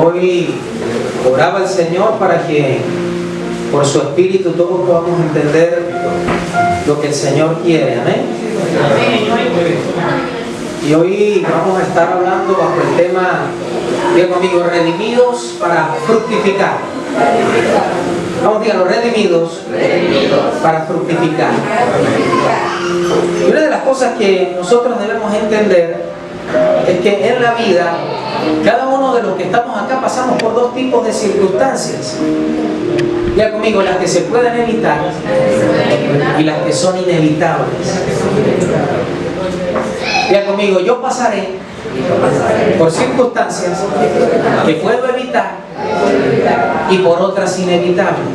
Hoy oraba al Señor para que por su Espíritu todos podamos entender lo que el Señor quiere. Amén. Y hoy vamos a estar hablando bajo el tema, diga conmigo, redimidos para fructificar. Vamos, díganlo, redimidos para fructificar. Y una de las cosas que nosotros debemos entender es que en la vida, cada uno de los que estamos acá pasamos por dos tipos de circunstancias. Diga conmigo, las que se pueden evitar y las que son inevitables. Diga conmigo, yo pasaré por circunstancias que puedo evitar y por otras inevitables.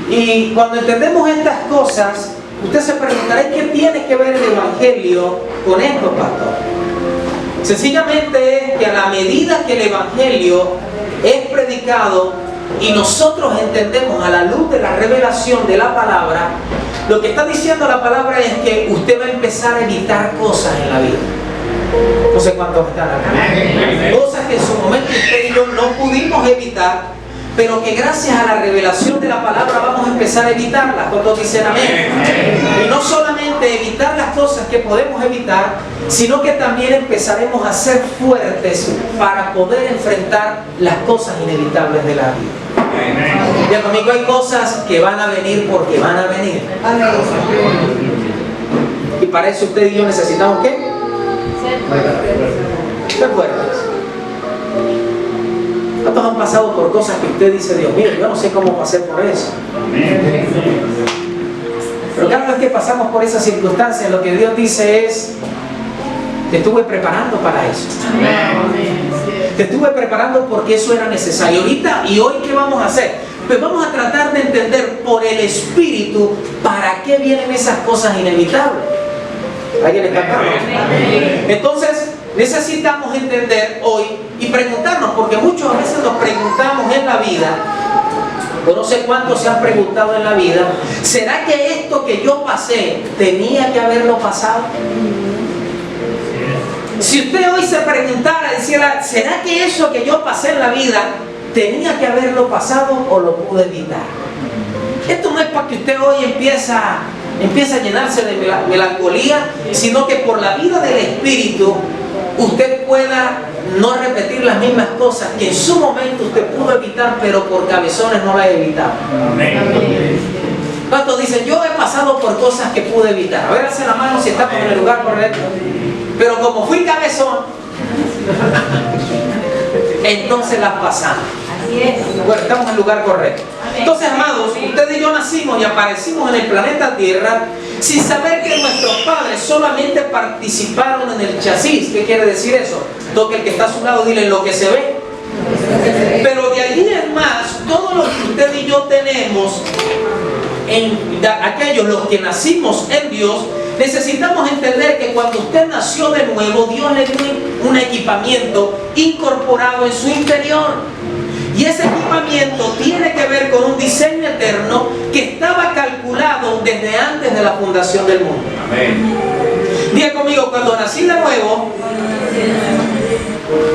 Y cuando entendemos estas cosas, usted se preguntará, ¿qué tiene que ver el Evangelio con esto, pastor? Sencillamente es que a la medida que el Evangelio es predicado y nosotros entendemos a la luz de la revelación de la palabra, lo que está diciendo la palabra es que usted va a empezar a evitar cosas en la vida. No sé cuántos están acá. Cosas que en su momento usted y yo no pudimos evitar, pero que gracias a la revelación de la palabra vamos a empezar a evitarlas. Todos dicen amén. Y no solamente evitar las cosas que podemos evitar, sino que también empezaremos a ser fuertes para poder enfrentar las cosas inevitables de la vida. Ya conmigo, hay cosas que van a venir porque van a venir. Y para eso usted y yo necesitamos ¿qué? Ser fuertes. ¿Cuántos han pasado por cosas que usted dice, Dios mío, yo no sé cómo pasé por eso? Pero cada vez que pasamos por esas circunstancias, lo que Dios dice es, te estuve preparando para eso. Te estuve preparando porque eso era necesario. Ahorita y hoy, ¿qué vamos a hacer? Pues vamos a tratar de entender por el Espíritu para qué vienen esas cosas inevitables. ¿Alguien está acá? Entonces, necesitamos entender hoy y preguntarnos, porque muchas veces nos preguntamos en la vida, o no sé cuántos se han preguntado en la vida, ¿será que esto que yo pasé tenía que haberlo pasado? Si usted hoy se preguntara, dijera, ¿será que eso que yo pasé en la vida tenía que haberlo pasado o lo pude evitar? Esto no es para que usted hoy empiece a llenarse de melancolía, sino que por la vida del Espíritu usted pueda no repetir las mismas cosas que en su momento usted pudo evitar, pero por cabezones no las he evitado. ¿Cuántos dicen, yo he pasado por cosas que pude evitar? A ver, hace la mano si estamos en el lugar correcto. Pero como fui cabezón, entonces las pasamos. Bueno, estamos en el lugar correcto. Entonces, amados, usted y yo nacimos y aparecimos en el planeta Tierra sin saber que nuestros padres solamente participaron en el chasis. ¿Qué quiere decir eso? Toque el que está a su lado, dile lo que se ve. Pero de allí en más, todo lo que usted y yo tenemos, aquellos los que nacimos en Dios, necesitamos entender que cuando usted nació de nuevo, Dios le dio un equipamiento incorporado en su interior. Y ese equipamiento tiene que ver con un diseño eterno que estaba calculado desde antes de la fundación del mundo. Amén. Diga conmigo, cuando nací de nuevo,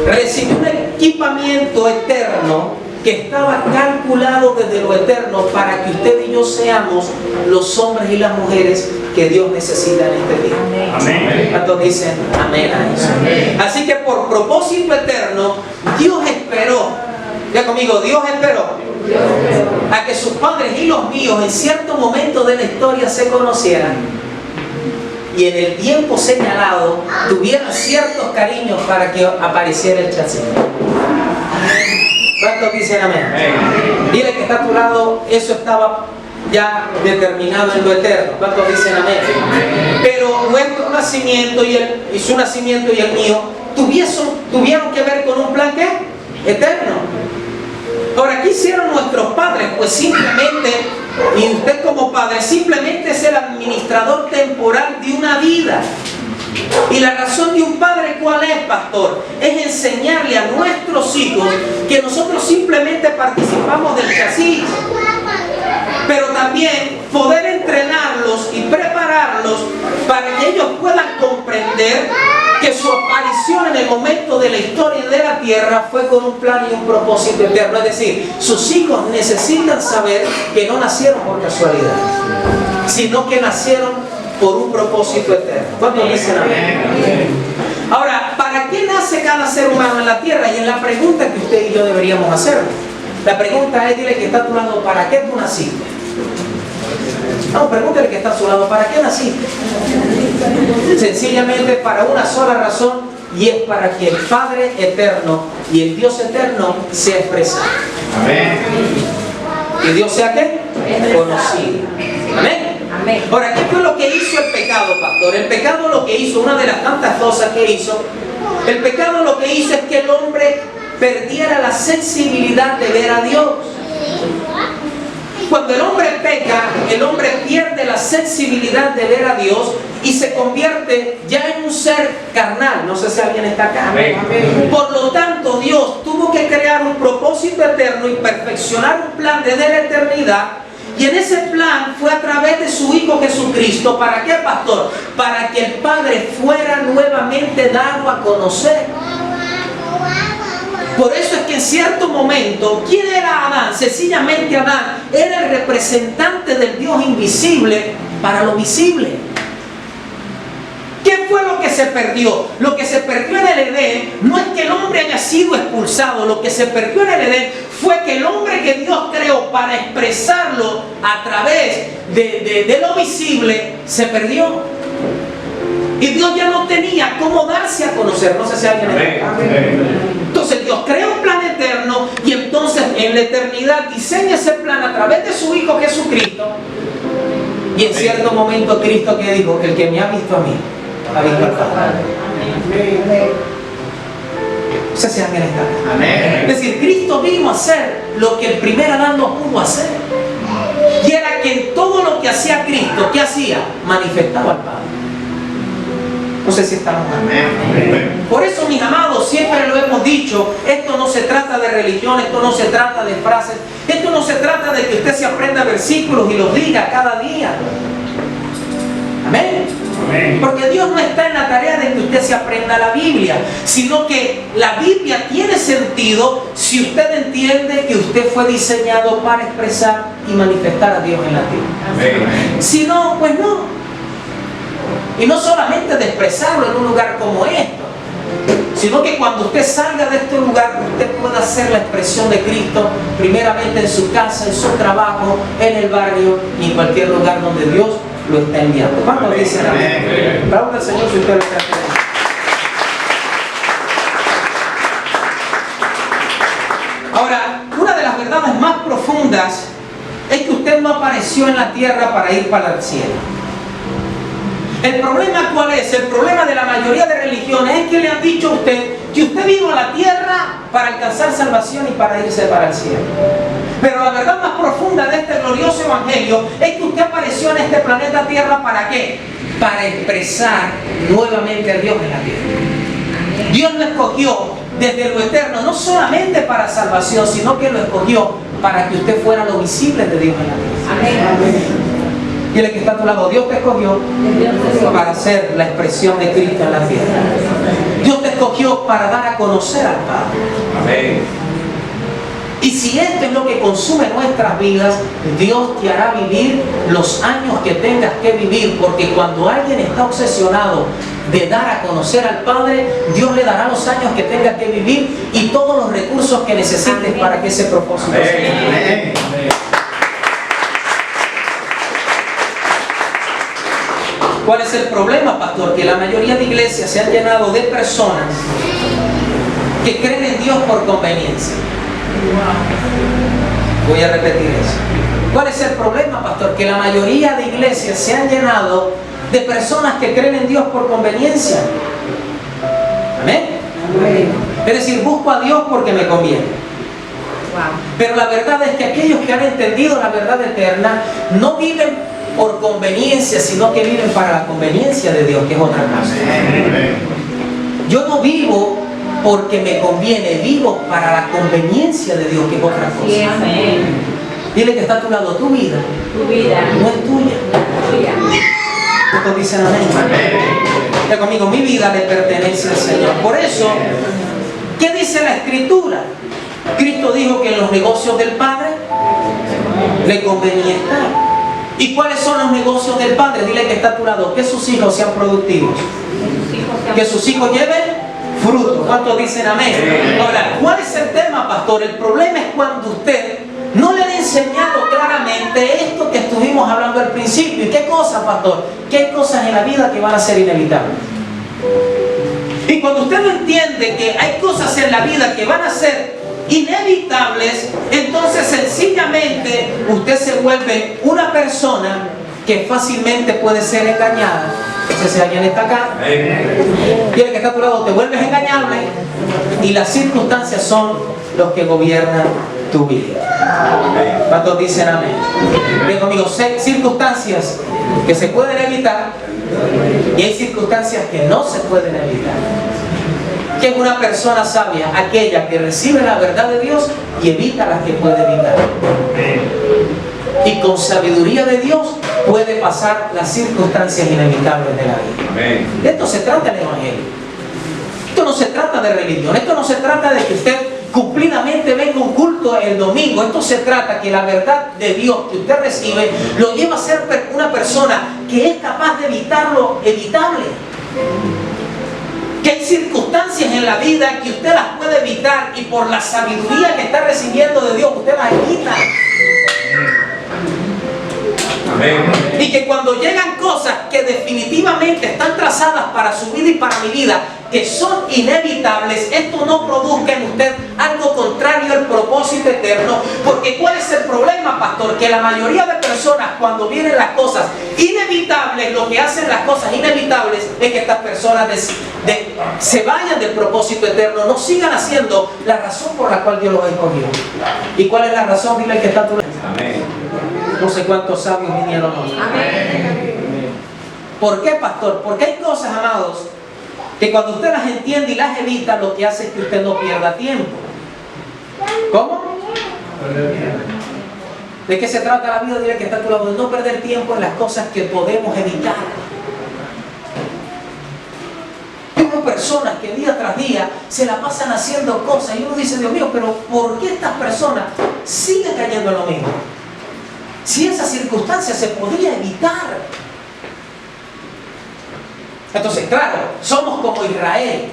recibí un equipamiento eterno que estaba calculado desde lo eterno para que usted y yo seamos los hombres y las mujeres que Dios necesita en este día. Amén. ¿Cuántos dicen amén a eso? Amén. Así que por propósito eterno, Dios esperó. Ya conmigo, Dios esperó a que sus padres y los míos en cierto momento de la historia se conocieran y en el tiempo señalado tuvieran ciertos cariños para que apareciera el chasis. ¿Cuántos dicen amén? Dile que está a tu lado, eso estaba ya determinado en lo eterno. ¿Cuántos dicen amén? Pero nuestro nacimiento y su nacimiento y el mío tuvieron que ver con un plan ¿qué? Eterno. Ahora, ¿qué hicieron nuestros padres? Pues simplemente, y usted como padre, simplemente es el administrador temporal de una vida. Y la razón de un padre, ¿cuál es, pastor? Es enseñarle a nuestros hijos que nosotros simplemente participamos del chasis, pero también poder entrenarlos y prepararlos para que ellos puedan comprender que su aparición en el momento de la historia de la tierra fue con un plan y un propósito eterno. Es decir, sus hijos necesitan saber que no nacieron por casualidad, sino que nacieron por un propósito eterno. ¿Cuántos dicen amén? Ahora, ¿para qué nace cada ser humano en la tierra? Y es la pregunta que usted y yo deberíamos hacer. La pregunta es, dile que está a tu lado, ¿para qué tú naciste? No, pregúntale que está a su lado, ¿para qué naciste? Sencillamente para una sola razón, y es para que el Padre eterno y el Dios eterno sea expresado. Amén. ¿Y Dios sea qué? Conocido. Amén. Amén. Ahora, ¿qué fue lo que hizo el pecado, pastor? El pecado lo que hizo, una de las tantas cosas que hizo, el pecado lo que hizo es que el hombre perdiera la sensibilidad de ver a Dios. Cuando el hombre peca, el hombre pierde la sensibilidad de ver a Dios y se convierte ya en un ser carnal. No sé si alguien está acá. Amén. Por lo tanto, Dios tuvo que crear un propósito eterno y perfeccionar un plan desde la eternidad. Y en ese plan fue a través de su Hijo Jesucristo. ¿Para qué, pastor? Para que el Padre fuera nuevamente dado a conocer. Por eso es que en cierto momento, ¿quién era Adán? Sencillamente Adán era el representante del Dios invisible para lo visible. ¿Qué fue lo que se perdió? Lo que se perdió en el Edén no es que el hombre haya sido expulsado. Lo que se perdió en el Edén fue que el hombre que Dios creó para expresarlo a través de lo visible se perdió. Y Dios ya no tenía cómo darse a conocer. No sé si alguien está. Entonces Dios crea un plan eterno y entonces en la eternidad diseña ese plan a través de su Hijo Jesucristo. Y en cierto momento Cristo que dijo, el que me ha visto a mí, ha visto al Padre. No sé si alguien está. Amén. Es decir, Cristo vino a hacer lo que el primer Adán no pudo hacer. Y era que en todo lo que hacía Cristo, ¿qué hacía? Manifestaba al Padre. No sé si estamos. Amén. Por eso, mis amados, siempre lo hemos dicho, esto no se trata de religión, esto no se trata de frases, esto no se trata de que usted se aprenda versículos y los diga cada día. Amén. Amén. Porque Dios no está en la tarea de que usted se aprenda la Biblia, sino que la Biblia tiene sentido si usted entiende que usted fue diseñado para expresar y manifestar a Dios en la tierra. Amén. Si no, pues no. Y no solamente de expresarlo en un lugar como esto, sino que cuando usted salga de este lugar, usted pueda hacer la expresión de Cristo, primeramente en su casa, en su trabajo, en el barrio y en cualquier lugar donde Dios lo está enviando. ¿Cuántos dicen amén? Aplauda al Señor si usted lo está creyendo. Ahora, una de las verdades más profundas es que usted no apareció en la tierra para ir para el cielo. ¿El problema cuál es? El problema de la mayoría de religiones es que le han dicho a usted que usted vino a la tierra para alcanzar salvación y para irse para el cielo. Pero la verdad más profunda de este glorioso evangelio es que usted apareció en este planeta Tierra ¿para qué? Para expresar nuevamente a Dios en la tierra. Dios lo escogió desde lo eterno, no solamente para salvación, sino que lo escogió para que usted fuera lo visible de Dios en la tierra. Amén. Amén. Y el que está a tu lado, Dios te escogió para hacer la expresión de Cristo en la tierra. Dios te escogió para dar a conocer al Padre. Amén. Y si esto es lo que consume nuestras vidas, Dios te hará vivir los años que tengas que vivir, porque cuando alguien está obsesionado de dar a conocer al Padre, Dios le dará los años que tengas que vivir y todos los recursos que necesites para que ese propósito se cumpla. ¿Cuál es el problema, pastor? Que la mayoría de iglesias se han llenado de personas que creen en Dios por conveniencia. Voy a repetir eso. ¿Cuál es el problema, pastor? Que la mayoría de iglesias se han llenado de personas que creen en Dios por conveniencia. ¿Amén? Es decir, busco a Dios porque me conviene. Pero la verdad es que aquellos que han entendido la verdad eterna no viven por conveniencia, sino que viven para la conveniencia de Dios, que es otra cosa. Yo no vivo porque me conviene, vivo para la conveniencia de Dios, que es otra cosa. Dile que está a tu lado, tu vida no es tuya. ¿Cuántos dicen amén? Diga conmigo, mi vida le pertenece al Señor. Por eso, ¿qué dice la Escritura? Cristo dijo que en los negocios del Padre le convenía estar. ¿Y cuáles son los negocios del Padre? Dile que está a tu lado, que sus hijos sean productivos, que sus hijos lleven fruto. ¿Cuántos dicen amén? Ahora, ¿cuál es el tema, pastor? El problema es cuando usted no le ha enseñado claramente esto que estuvimos hablando al principio. ¿Y qué cosas, pastor? ¿Qué cosas en la vida que van a ser inevitables? Y cuando usted no entiende que hay cosas en la vida que van a ser inevitables, entonces sencillamente usted se vuelve una persona que fácilmente puede ser engañada. No sé si alguien está acá. Tiene que estar a tu lado, te vuelves engañable y las circunstancias son los que gobiernan tu vida. ¿Cuántos dicen amén? Ven conmigo, circunstancias que se pueden evitar y hay circunstancias que no se pueden evitar. ¿Qué es una persona sabia? Aquella que recibe la verdad de Dios y evita las que puede evitar. Y con sabiduría de Dios puede pasar las circunstancias inevitables de la vida. De esto se trata el Evangelio. Esto no se trata de religión. Esto no se trata de que usted cumplidamente venga a un culto el domingo. Esto se trata que la verdad de Dios que usted recibe lo lleva a ser una persona que es capaz de evitar lo evitable. Que hay circunstancias en la vida que usted las puede evitar y por la sabiduría que está recibiendo de Dios usted las evita. Amén. Y que cuando llegan cosas que definitivamente están trazadas para su vida y para mi vida, que son inevitables, esto no produzca en usted algo contrario al propósito eterno. Porque ¿cuál es el problema, pastor? Que la mayoría de personas, cuando vienen las cosas inevitables, lo que hacen las cosas inevitables es que estas personas se vayan del propósito eterno, no sigan haciendo la razón por la cual Dios los escogió. ¿Y cuál es la razón? Dile al que está a tu lado. Amén. No sé cuántos sabios vinieron hoy. Amén. ¿Por qué, pastor? Porque hay cosas, amados, que cuando usted las entiende y las evita, lo que hace es que usted no pierda tiempo. ¿Cómo? ¿De qué se trata la vida? Dile que está a tu lado, de no perder tiempo en las cosas que podemos evitar. Hay personas que día tras día se la pasan haciendo cosas y uno dice, Dios mío, pero ¿por qué estas personas siguen cayendo en lo mismo? Si esa circunstancia se podía evitar. Entonces, claro, somos como Israel,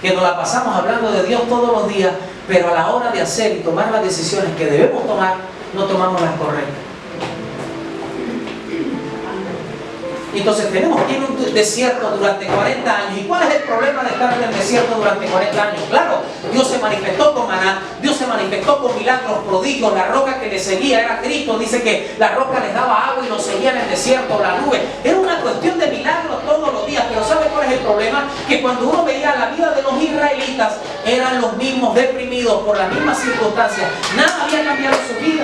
que nos la pasamos hablando de Dios todos los días, pero a la hora de hacer y tomar las decisiones que debemos tomar, no tomamos las correctas. Entonces tenemos que ir a un desierto durante 40 años. ¿Y cuál es el problema de estar en el desierto durante 40 años? Claro, Dios se manifestó con maná, Dios se manifestó con milagros, prodigios, la roca que les seguía era Cristo. Dice que la roca les daba agua y los seguía en el desierto, la nube. Era una cuestión de milagros todos los días. Pero ¿sabe cuál es el problema? Que cuando uno veía la vida de los israelitas, eran los mismos deprimidos por las mismas circunstancias. Nada había cambiado su vida.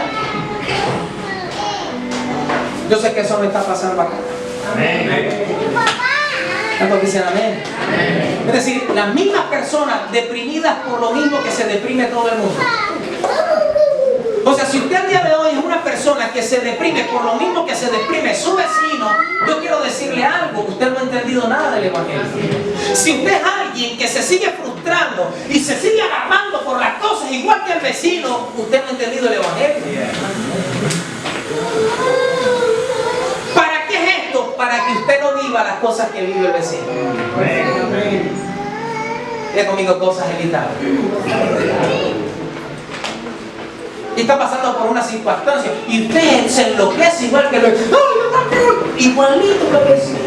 Yo sé que eso me está pasando acá. Amén. ¿Cuántos dicen amén? Amén? Es decir, las mismas personas deprimidas por lo mismo que se deprime todo el mundo. O sea, si usted al día de hoy es una persona que se deprime por lo mismo que se deprime su vecino, yo quiero decirle algo, usted no ha entendido nada del Evangelio. Si usted es alguien que se sigue frustrando y se sigue agarrando por las cosas igual que el vecino, usted no ha entendido el Evangelio. Para que usted no viva las cosas que vive el vecino. Diga conmigo, cosas evitables. Y está pasando por una circunstancia y usted se enloquece igual que el vecino. Igualito que el vecino.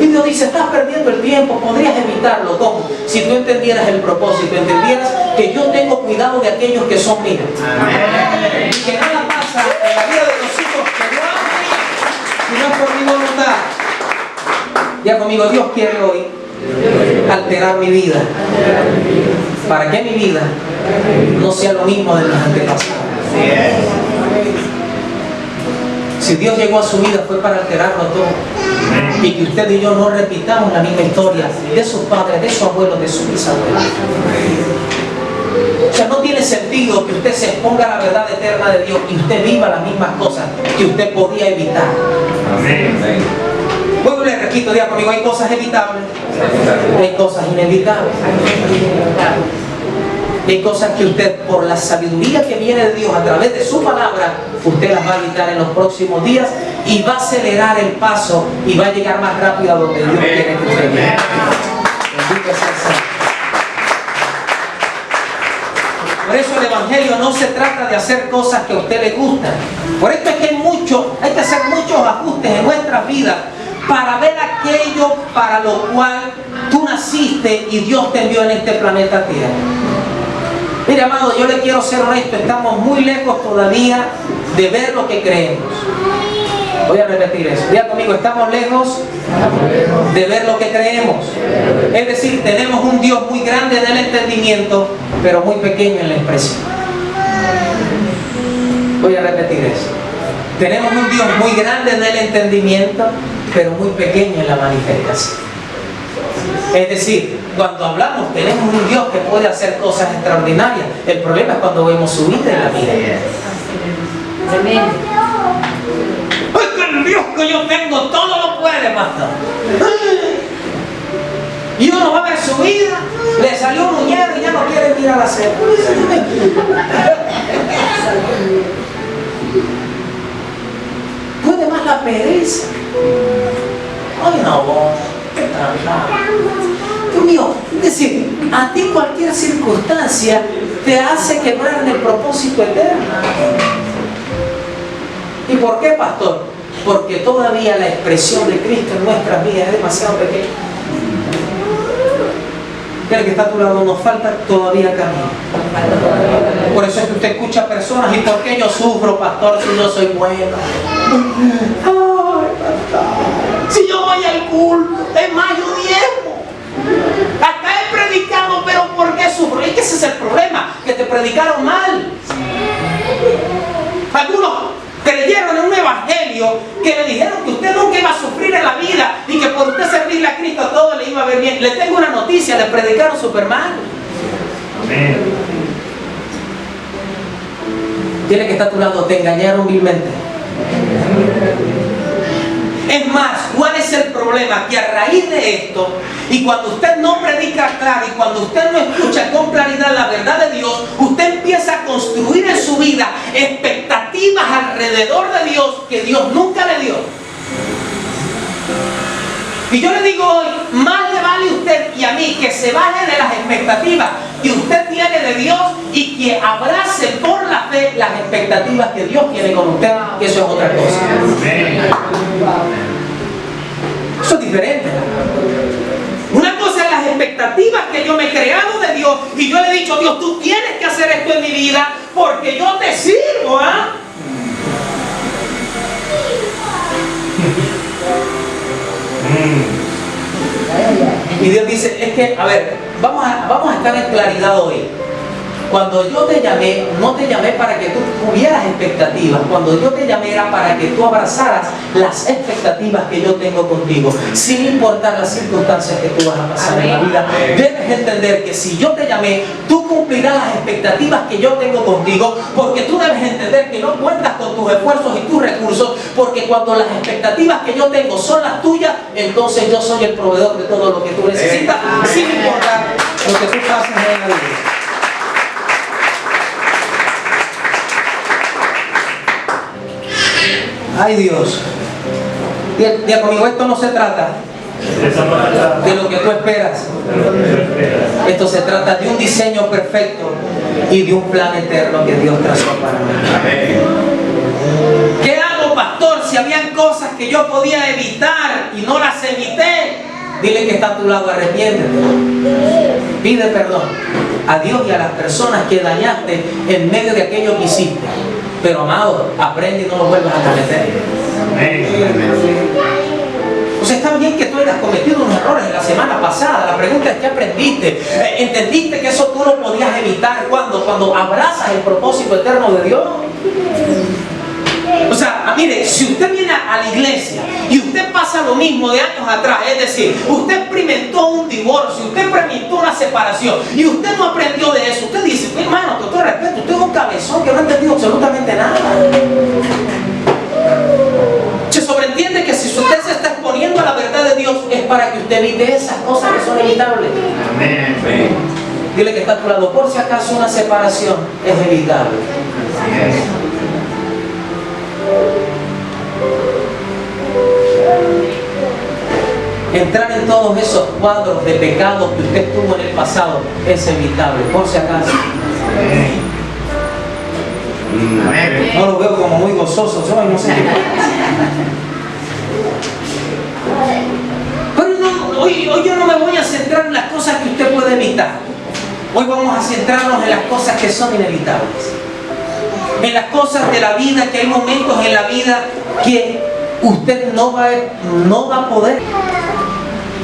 Y Dios dice, estás perdiendo el tiempo, podrías evitarlo. ¿Cómo? Si tú entendieras el propósito, entendieras que yo tengo cuidado de aquellos que son míos. Amén. Y que nada pasa en la vida de los hijos que yo amo, si no es por mi voluntad. Ya conmigo, Dios quiere hoy alterar mi vida, para que mi vida no sea lo mismo de mis antepasados. Si Dios llegó a su vida fue para alterarlo todo, y que usted y yo no repitamos la misma historia de sus padres, de sus abuelos, de sus bisabuelos. O sea, no tiene sentido que usted se exponga a la verdad eterna de Dios y usted viva las mismas cosas que usted podía evitar. Amén. Bueno, le repito, diga conmigo, hay cosas evitables, hay cosas inevitables. Hay cosas que usted, por la sabiduría que viene de Dios a través de su palabra, usted las va a evitar en los próximos días y va a acelerar el paso y va a llegar más rápido a donde Dios quiere que usted llegue. Bendito sea el Señor. Por eso el Evangelio no se trata de hacer cosas que a usted le gustan. Por esto es que hay que hacer muchos ajustes en nuestras vidas para ver aquello para lo cual tú naciste y Dios te envió en este planeta Tierra. Mire, amado, yo le quiero ser honesto, estamos muy lejos todavía de ver lo que creemos. Voy a repetir eso. Diga conmigo, estamos lejos de ver lo que creemos. Es decir, tenemos un Dios muy grande en el entendimiento, pero muy pequeño en la expresión. Voy a repetir eso. Tenemos un Dios muy grande en el entendimiento, pero muy pequeño en la manifestación. Es decir, cuando hablamos tenemos un Dios que puede hacer cosas extraordinarias. El problema es cuando vemos su vida en la vida. ¡Ay, que el Dios que yo tengo todo lo puede, pastor! Y uno va a ver su vida, le salió un muñeco y ya no quiere mirar a hacer. Puede más la pereza. Ay, no, qué Dios mío, es decir, a ti cualquier circunstancia te hace quebrar en el propósito eterno. ¿Y por qué, pastor? Porque todavía la expresión de Cristo en nuestras vidas es demasiado pequeña. El que está a tu lado, nos falta todavía camino. Por eso es que usted escucha personas, ¿y por qué yo sufro, pastor, si yo soy bueno? Ay, pastor, si yo voy al culto, es más, yo diezmo. Hasta he predicado, pero ¿por qué sufro? Es que ese es el problema, que te predicaron mal. Algunos creyeron en un evangelio que le dijeron que usted nunca iba a sufrir en la vida y que por usted servirle a Cristo todo le iba a ver bien. Le tengo una noticia, le predicaron súper mal. Amén. Tiene que estar a tu lado, te engañaron vilmente. Es más, ¿cuál es el problema? Que a raíz de esto, y cuando usted no predica claro, y cuando usted no escucha con claridad la verdad de Dios, usted empieza a construir en su vida expectativas alrededor de Dios que Dios nunca le dio. Y yo le digo hoy, más le vale a usted y a mí que se bajen de las expectativas que usted tiene de Dios y que abrace por la fe las expectativas que Dios tiene con usted, que eso es otra cosa. Eso es diferente. Una cosa es las expectativas que yo me he creado de Dios y yo le he dicho, Dios, tú tienes que hacer esto en mi vida porque yo te sirvo, ¿ah? Y Dios dice, es que, a ver, vamos a estar en claridad hoy. Cuando yo te llamé, no te llamé para que tú tuvieras expectativas. Cuando yo te llamé era para que tú abrazaras las expectativas que yo tengo contigo, sin importar las circunstancias que tú vas a pasar en la vida. Debes entender que si yo te llamé, tú cumplirás las expectativas que yo tengo contigo, porque tú debes entender que no cuentas con tus esfuerzos y tus recursos, porque cuando las expectativas que yo tengo son las tuyas, entonces yo soy el proveedor de todo lo que tú necesitas, sin importar lo que tú pases en la vida. Ay, Dios. Diga conmigo, esto no se trata de lo que tú esperas. Esto se trata de un diseño perfecto y de un plan eterno que Dios trazó para mí. ¿Qué hago, pastor, si habían cosas que yo podía evitar y no las evité? Dile que está a tu lado, arrepiéntete. Pide perdón a Dios y a las personas que dañaste en medio de aquello que hiciste. Pero, amado, aprende y no lo vuelvas a cometer. O sea, está bien que tú hayas cometido unos errores en la semana pasada. La pregunta es, ¿qué aprendiste? ¿Entendiste que eso tú lo podías evitar cuando abrazas el propósito eterno de Dios? O sea, mire, si usted viene a la iglesia y usted pasa lo mismo de años atrás, es decir, usted experimentó un divorcio, usted experimentó una separación y usted no aprendió de eso, usted dice, hermano, con todo respeto, usted es un cabezón que no ha entendido absolutamente nada. Se sobreentiende que si usted se está exponiendo Entendiendo la verdad de Dios es para que usted evite esas cosas que son evitables. Amén. Dile que está a tu lado, por si acaso una separación es evitable. Entrar en todos esos cuadros de pecados que usted tuvo en el pasado es evitable, por si acaso. No lo veo como muy gozoso, yo no sé qué. Pero no, hoy yo no me voy a centrar en las cosas que usted puede evitar. Hoy vamos a centrarnos en las cosas que son inevitables. En las cosas de la vida, que hay momentos en la vida que usted no va a poder.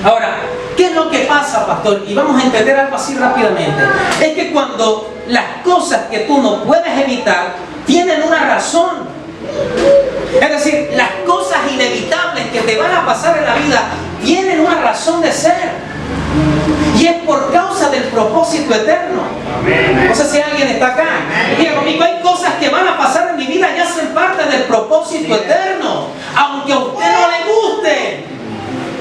Ahora, ¿qué es lo que pasa, pastor? Y vamos a entender algo así rápidamente. Es que cuando las cosas que tú no puedes evitar tienen una razón. Es decir, las cosas inevitables que te van a pasar en la vida tienen una razón de ser. Y es por causa del propósito eterno. No sé si alguien está acá. Diga conmigo, hay cosas que van a pasar en mi vida y hacen parte del propósito eterno. Aunque a usted no le guste.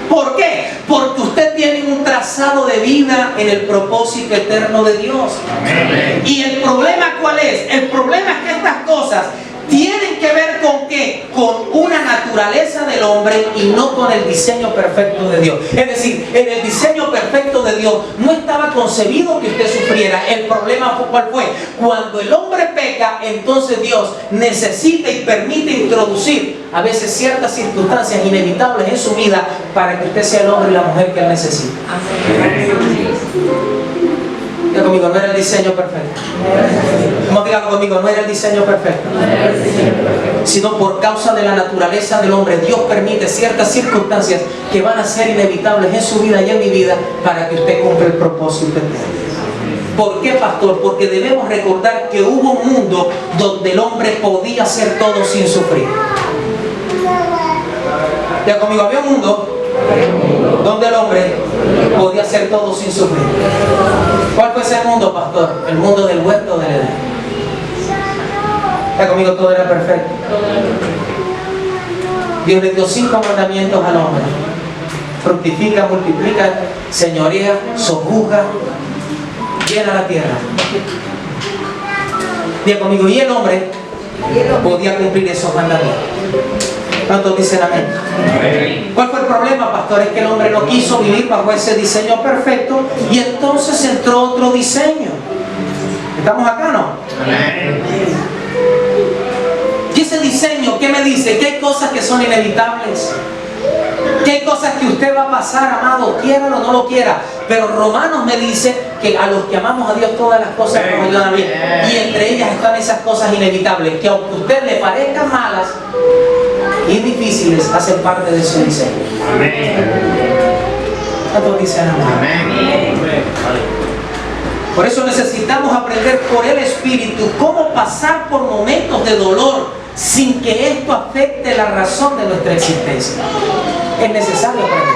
¿Por qué? Porque usted tiene un trazado de vida en el propósito eterno de Dios. ¿Y el problema cuál es? El problema es que estas cosas tienen que ver con ¿qué? Con una naturaleza del hombre y no con el diseño perfecto de Dios. Es decir, en el diseño perfecto de Dios no estaba concebido que usted sufriera. El problema ¿cuál fue? Cuando el hombre peca, entonces Dios necesita y permite introducir a veces ciertas circunstancias inevitables en su vida para que usted sea el hombre y la mujer que él necesita. Diga conmigo, no era el diseño perfecto. Como diga conmigo, no era el diseño perfecto. Sino por causa de la naturaleza del hombre, Dios permite ciertas circunstancias que van a ser inevitables en su vida y en mi vida para que usted cumpla el propósito eterno. ¿Por qué, pastor? Porque debemos recordar que hubo un mundo donde el hombre podía hacer todo sin sufrir. Diga conmigo, había un mundo donde el hombre podía hacer todo sin sufrir. ¿Cuál fue ese mundo, pastor? El mundo del huerto del Edén. Está conmigo, todo era perfecto. Dios le dio 5 mandamientos al hombre: fructifica, multiplica, señorea, sojuzga, llena la tierra. Diga conmigo, y el hombre podía cumplir esos mandamientos. ¿Cuántos dicen amén? ¿Cuál fue el problema, pastor? Es que el hombre no quiso vivir bajo ese diseño perfecto y entonces entró otro diseño. ¿Estamos acá, no? Y ese diseño, ¿qué me dice? Que hay cosas que son inevitables. Que hay cosas que usted va a pasar, amado, quiera o no lo quiera. Pero Romanos me dice que a los que amamos a Dios todas las cosas nos ayudan bien. Y entre ellas están esas cosas inevitables, que aunque a usted le parezcan malas y difíciles, hacen parte de su diseño. ¿Cuántos dicen amén? Por eso necesitamos aprender por el Espíritu cómo pasar por momentos de dolor sin que esto afecte la razón de nuestra existencia. Es necesario aprender.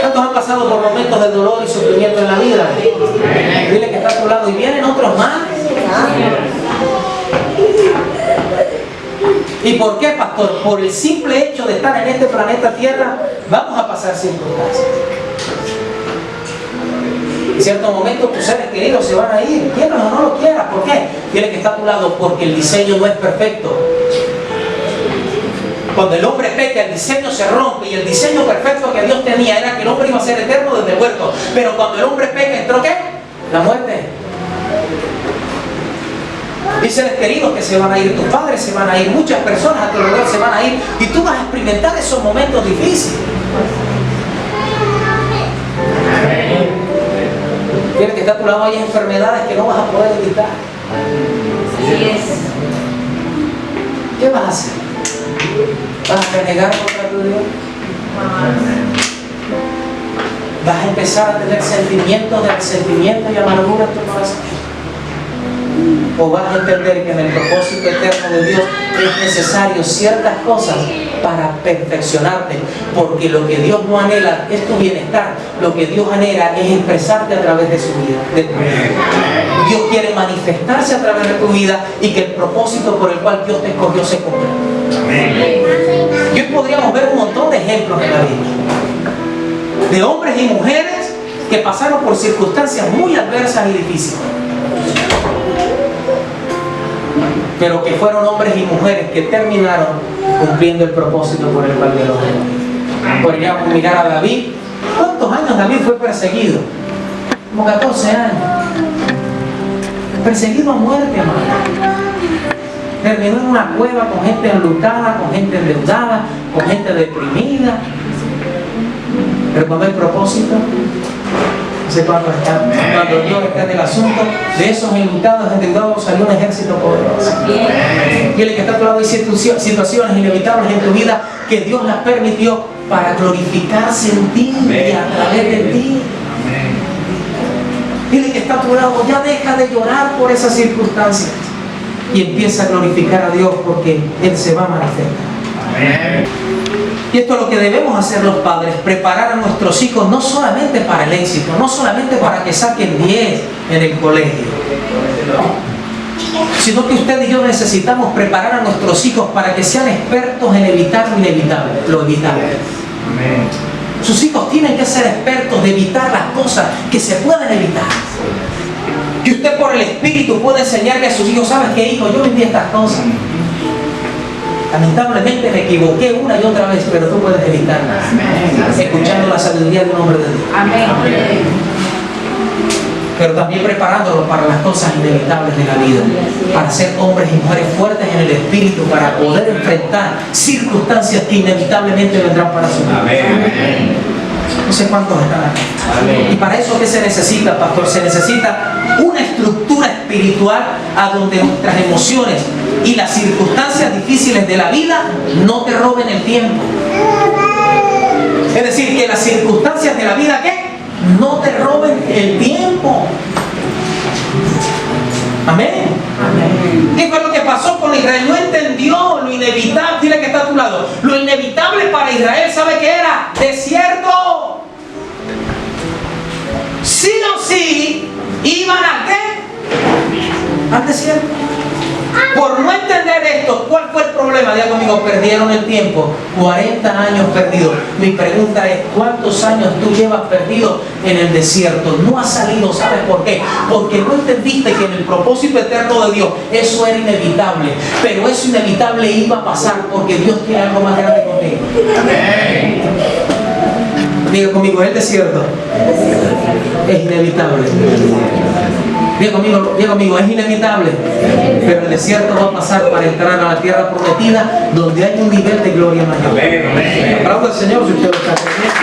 ¿Cuántos han pasado por momentos de dolor y sufrimiento en la vida? Dile que está a tu lado y vienen otros más. ¿Y por qué, pastor? Por el simple hecho de estar en este planeta Tierra, vamos a pasar circunstancias. En cierto momento tus seres queridos se van a ir, quieras o no lo quieras. ¿Por qué? Dile que está a tu lado, porque el diseño no es perfecto. Cuando el hombre peca, el diseño se rompe, y el diseño perfecto que Dios tenía era que el hombre iba a ser eterno desde el huerto. Pero cuando el hombre peca, ¿entró qué? La muerte. Hay seres queridos que se van a ir, tus padres se van a ir, muchas personas a tu alrededor se van a ir, y tú vas a experimentar esos momentos difíciles. Fíjate que está a tu lado, hay enfermedades que no vas a poder evitar. Así es. ¿Qué vas a hacer? ¿Vas a renegar contra tu Dios? ¿Vas a empezar a tener sentimientos de resentimiento y amargura en tu corazón? ¿O vas a entender que en el propósito eterno de Dios es necesario ciertas cosas para perfeccionarte? Porque lo que Dios no anhela es tu bienestar. Lo que Dios anhela es expresarte a través de su vida, de tu vida. Dios quiere manifestarse a través de tu vida y que el propósito por el cual Dios te escogió se cumpla. Amén. Y hoy podríamos ver un montón de ejemplos en la Biblia. De hombres y mujeres que pasaron por circunstancias muy adversas y difíciles. Pero que fueron hombres y mujeres que terminaron cumpliendo el propósito por el cual Dios los llamó. Podríamos mirar a David. ¿Cuántos años David fue perseguido? Como 14 años. Perseguido a muerte, hermano. Terminó en una cueva con gente enlutada, con gente endeudada, con gente deprimida. Pero cuando hay propósito, no sé cuándo está, cuando Dios está en el asunto, de esos enlutados, endeudados, salió un ejército poderoso. Y el que está a tu lado, hay situaciones inevitables en tu vida que Dios las permitió para glorificarse en ti y a través de ti. Dile que está a tu lado, ya deja de llorar por esas circunstancias y empieza a glorificar a Dios porque Él se va a manifestar. Y esto es lo que debemos hacer los padres, preparar a nuestros hijos no solamente para el éxito, no solamente para que saquen 10 en el colegio, sino que usted y yo necesitamos preparar a nuestros hijos para que sean expertos en evitar lo inevitable, lo evitable. Sus hijos tienen que ser expertos de evitar las cosas que se pueden evitar. Y usted por el Espíritu puede enseñarle a sus hijos, ¿sabes qué, hijo? Yo viví estas cosas. Lamentablemente me equivoqué una y otra vez, pero tú puedes evitarlas. Escuchando la sabiduría de un hombre de Dios. Amén. Pero también preparándolos para las cosas inevitables de la vida. Para ser hombres y mujeres fuertes en el Espíritu, para poder enfrentar circunstancias que inevitablemente vendrán para su vida. No sé cuántos están aquí. Y para eso, ¿qué se necesita, pastor? Se necesita una estructura espiritual a donde nuestras emociones y las circunstancias difíciles de la vida no te roben el tiempo. Es decir, que las circunstancias de la vida, ¿qué? No te roben el tiempo. Amén. ¿Qué fue lo que pasó con Israel? No entendió lo inevitable. Dile que está a tu lado. Lo inevitable para Israel, ¿sabe qué era? Desierto. Sí o sí iban a ¿qué? Al desierto. Por no entender esto, ¿cuál fue el problema? Diga conmigo, perdieron el tiempo. 40 años perdidos. Mi pregunta es, ¿cuántos años tú llevas perdido en el desierto? No has salido, ¿sabes por qué? Porque no entendiste que en el propósito eterno de Dios eso era inevitable. Pero eso inevitable iba a pasar porque Dios tiene algo más grande contigo. Amén. Diga conmigo, el desierto es inevitable. Diga conmigo, es inevitable. Pero el desierto va a pasar para entrar a la tierra prometida, donde hay un nivel de gloria mayor. Aplauda al Señor si usted lo está entendiendo.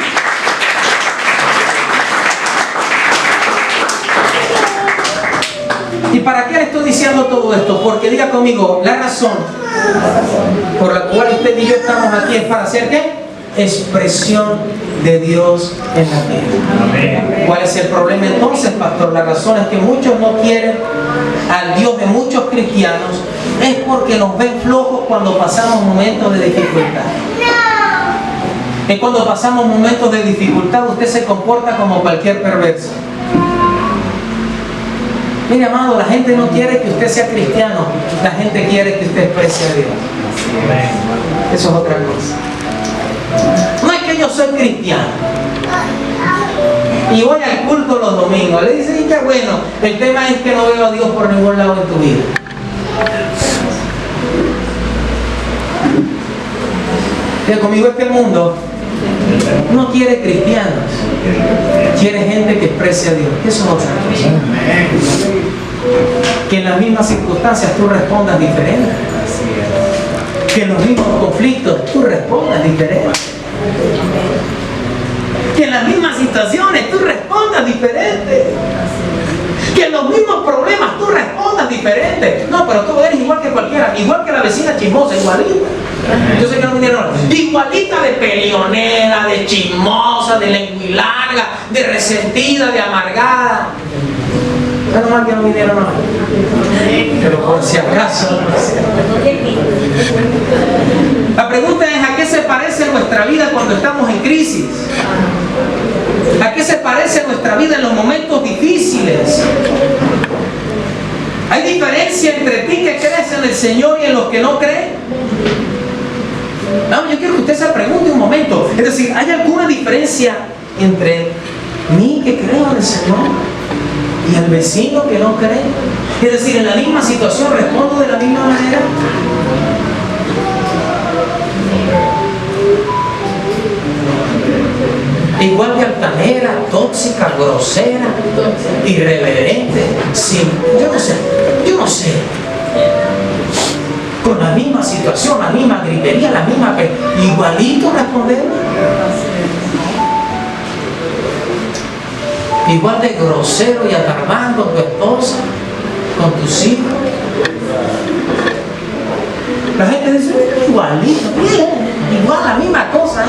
¿Y para qué le estoy diciendo todo esto? Porque diga conmigo, la razón por la cual usted y yo estamos aquí es para hacer ¿qué? Expresión de Dios en la tierra. ¿Cuál es el problema entonces, pastor? La razón es que muchos no quieren al Dios de muchos cristianos, es porque nos ven flojos cuando pasamos momentos de dificultad. Es cuando pasamos momentos de dificultad, usted se comporta como cualquier perverso. Mire, amado, la gente no quiere que usted sea cristiano, la gente quiere que usted exprese a Dios. Eso es otra cosa. No es que yo soy cristiano y voy al culto los domingos. Le dicen, qué bueno. El tema es que no veo a Dios por ningún lado en tu vida. Que conmigo este mundo no quiere cristianos, quiere gente que exprese a Dios. Eso es otra cosa. Que en las mismas circunstancias tú respondas diferente. Que en los mismos conflictos tú respondas diferente. Que en las mismas situaciones tú respondas diferente. Que en los mismos problemas tú respondas diferente. No, pero tú eres igual que cualquiera, igual que la vecina chismosa, igualita. Yo sé que no vinieron, igualita de peleonera, de chismosa, de lenguilarga, de resentida, de amargada. Menos mal que no vinieron hoy. Pero por si acaso. La pregunta es, ¿a qué se parece nuestra vida cuando estamos en crisis? ¿A qué se parece nuestra vida en los momentos difíciles? ¿Hay diferencia entre ti que crees en el Señor y en los que no creen? No, yo quiero que usted se pregunte un momento. Es decir, ¿hay alguna diferencia entre mí que creo en el Señor y el vecino que no cree? Es decir, en la misma situación respondo de la misma manera. Igual de altanera, tóxica, grosera, irreverente, sí, yo no sé. Con la misma situación, la misma gritería, la misma igualito responder. Igual de grosero y atarbando a tu esposa, con tus hijos. La gente dice, igualito, igual la misma cosa,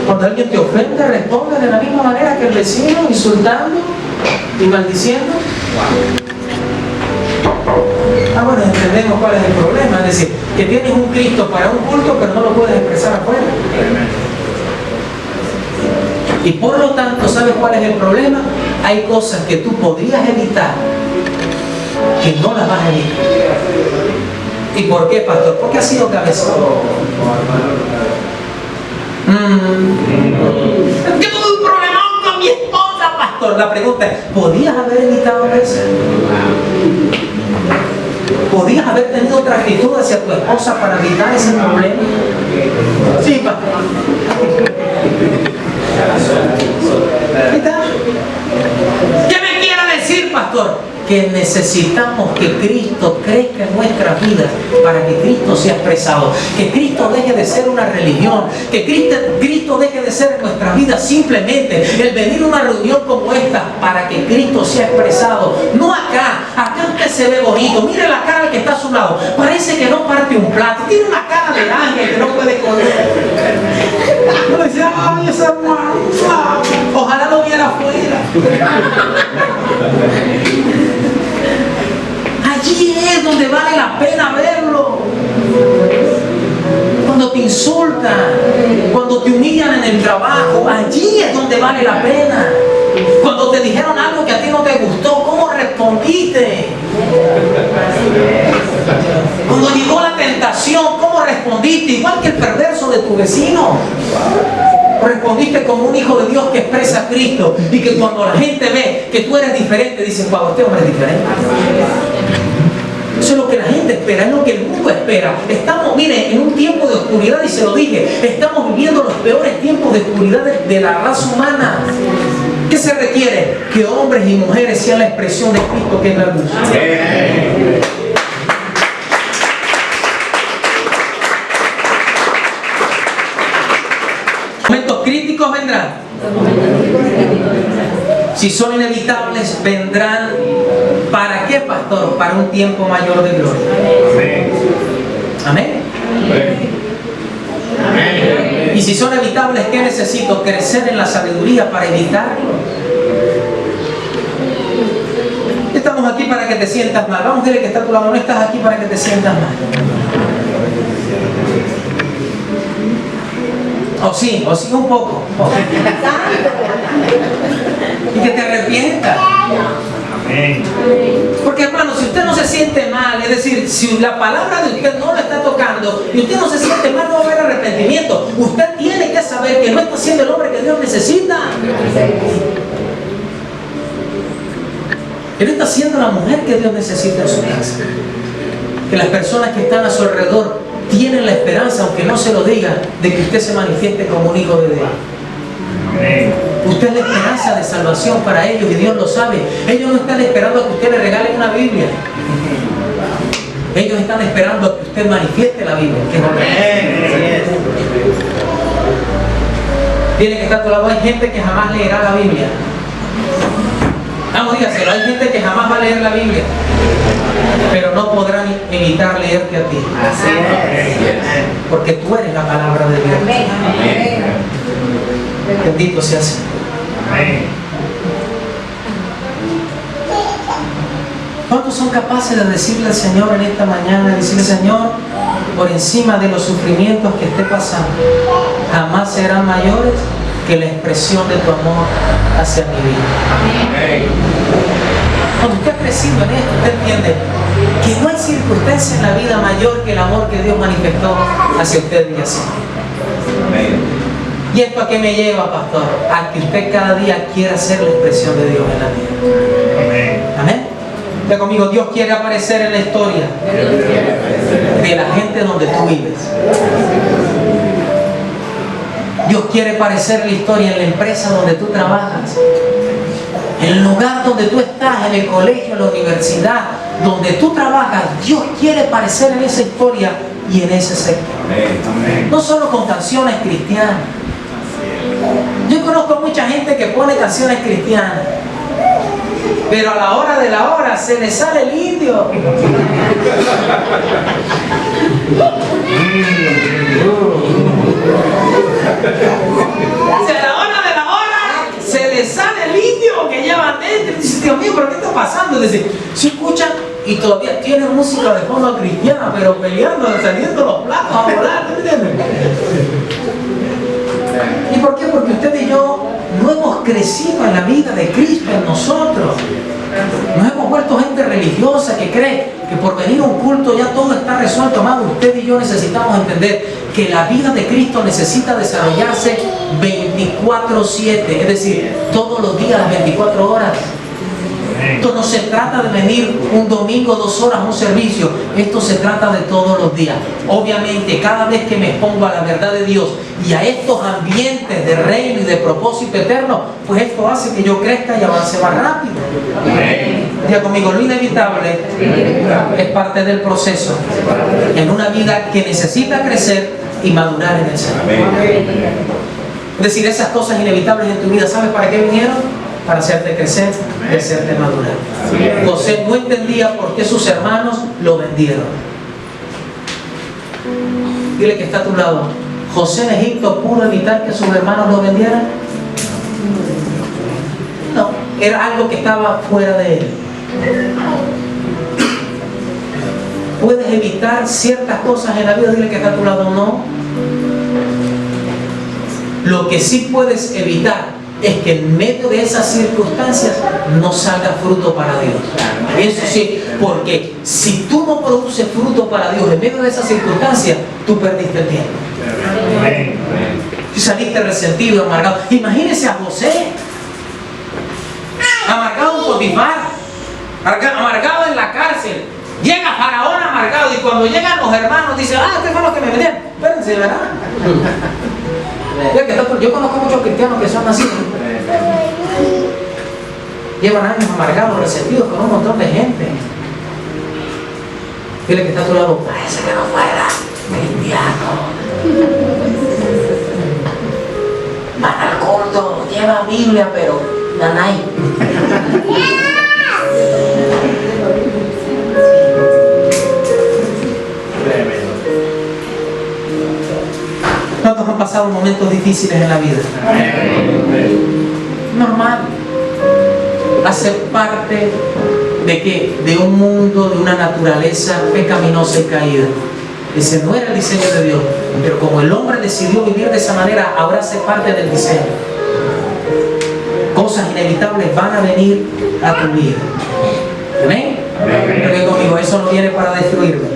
Cuando alguien te ofende, responde de la misma manera que el vecino, insultando y maldiciendo. Bueno, entendemos cuál es el problema. Es decir, que tienes un Cristo para un culto, pero no lo puedes expresar afuera. Y por lo tanto, ¿sabes cuál es el problema? Hay cosas que tú podrías evitar, que no las vas a evitar. ¿Y por qué, pastor? Porque has sido cabezón. Yo tuve un problemón con mi esposa, pastor. La pregunta es, ¿podías haber evitado eso? ¿Podías haber tenido otra actitud hacia tu esposa para evitar ese problema? Sí, pastor. ¿Qué me quiere decir, pastor? Que necesitamos que Cristo crezca en nuestras vidas para que Cristo sea expresado, que Cristo deje de ser una religión, que Cristo deje de ser en nuestras vidas simplemente el venir a una reunión como esta para que Cristo sea expresado. No acá usted se ve bonito, mire la cara del que está a su lado, parece que no parte un plato, tiene una cara de ángel que no puede comer. Uno dice, ay, ese hermano, ojalá lo viera afuera. Allí es donde vale la pena verlo. Cuando te insultan, cuando te humillan en el trabajo, allí es donde vale la pena. Cuando te dijeron algo que a ti no te gustó, ¿cómo respondiste? Cuando llegó la tentación, ¿cómo respondiste? Igual que el perverso de tu vecino. Respondiste como un hijo de Dios que expresa a Cristo y que cuando la gente ve que tú eres diferente, dicen, wow, este hombre es diferente. Eso es lo que la gente espera, es lo que el mundo espera. Estamos, mire, en un tiempo de oscuridad, y se lo dije, estamos viviendo los peores tiempos de oscuridad de la raza humana. ¿Qué se requiere? Que hombres y mujeres sean la expresión de Cristo, que es la luz. Momentos críticos vendrán. Si son inevitables, vendrán. ¿Para qué, pastor? Para un tiempo mayor de gloria. Amén. Amén. Y si son evitables, ¿qué necesito? Crecer en la sabiduría para evitarlo. Estamos aquí para que te sientas mal. Vamos a decirle que está a tu lado, no estás aquí para que te sientas mal. O sí un poco. Y que te arrepientas. Porque hermano, si usted no se siente mal, es decir, si la palabra de usted no lo está tocando y usted no se siente mal, no va a haber arrepentimiento. Usted tiene que saber que no está siendo el hombre que Dios necesita. Que no está siendo la mujer que Dios necesita en su casa. Que las personas que están a su alrededor tienen la esperanza, aunque no se lo digan, de que usted se manifieste como un hijo de Dios. Usted es la esperanza de salvación para ellos y Dios lo sabe. Ellos no están esperando a que usted le regale una Biblia. Ellos están esperando a que usted manifieste la Biblia. Tiene que estar a tu lado. Hay gente que jamás leerá la Biblia. Vamos, dígaselo. Hay gente que jamás va a leer la Biblia, pero no podrán evitar leerte a ti. Así es. Porque tú eres la palabra de Dios. Amén. Bendito sea el Señor. Amén. ¿Cuántos son capaces de decirle al Señor en esta mañana, decirle, Señor, por encima de los sufrimientos que esté pasando, jamás serán mayores que la expresión de tu amor hacia mi vida? Amén. Cuando usted ha crecido en esto, usted entiende que no hay circunstancia en la vida mayor que el amor que Dios manifestó hacia usted y hacia mí. ¿Y esto a qué me lleva, pastor? A que usted cada día quiera ser la expresión de Dios en la vida. Amén. Diga conmigo, Dios quiere aparecer en la historia de la gente donde tú vives. Dios quiere aparecer en la historia en la empresa donde tú trabajas, en el lugar donde tú estás, en el colegio, en la universidad, donde tú trabajas. Dios quiere aparecer en esa historia y en ese sector. No solo con canciones cristianas. Yo conozco mucha gente que pone canciones cristianas, pero a la hora de la hora se le sale el indio. Si a la hora de la hora se le sale el indio que llevan dentro. Y dice, Dios mío, ¿pero qué está pasando? Dice, si escuchan y todavía tienen música de fondo cristiana, pero peleando, saliendo los platos a volar, ¿me entiendes? ¿Y por qué? Porque usted y yo no hemos crecido en la vida de Cristo en nosotros. Nos hemos vuelto gente religiosa que cree que por venir a un culto ya todo está resuelto. Amado, usted y yo necesitamos entender que la vida de Cristo necesita desarrollarse 24/7, es decir, todos los días, las 24 horas. Esto no se trata de venir un domingo 2 horas a un servicio. Esto se trata de todos los días. Obviamente, cada vez que me expongo a la verdad de Dios y a estos ambientes de reino y de propósito eterno, pues esto hace que yo crezca y avance más rápido. Diga conmigo, lo inevitable es parte del proceso en una vida que necesita crecer y madurar en el Señor. Es decir, esas cosas inevitables en tu vida, ¿sabes para qué vinieron? Para hacerte crecer y hacerte madurar. José no entendía por qué sus hermanos lo vendieron. Dile que está a tu lado. ¿José en Egipto pudo evitar que sus hermanos lo vendieran? No, era algo que estaba fuera de él. ¿Puedes evitar ciertas cosas en la vida? Dile que está a tu lado. No. Lo que sí puedes evitar es que en medio de esas circunstancias no salga fruto para Dios. Eso sí, porque si tú no produces fruto para Dios en medio de esas circunstancias, tú perdiste el tiempo. Tú saliste resentido, amargado. Imagínese a José, amargado en Potifar, amargado en la cárcel. Llega Faraón amargado y cuando llegan los hermanos dicen, este fue lo que me vendieron. Espérense, ¿verdad? Yo conozco muchos cristianos que son así. Llevan años amargados, resentidos con un montón de gente. Dile que está a tu lado, parece que no fuera cristiano. Van al culto, lleva Biblia, pero nanay. ¿Cuántos han pasado momentos difíciles en la vida? Normal. Hace parte de qué? De un mundo, de una naturaleza pecaminosa y caída. Ese no era el diseño de Dios, pero como el hombre decidió vivir de esa manera, ahora hace parte del diseño. Cosas inevitables van a venir a tu vida. ¿Amén? Porque conmigo, eso no viene para destruirme.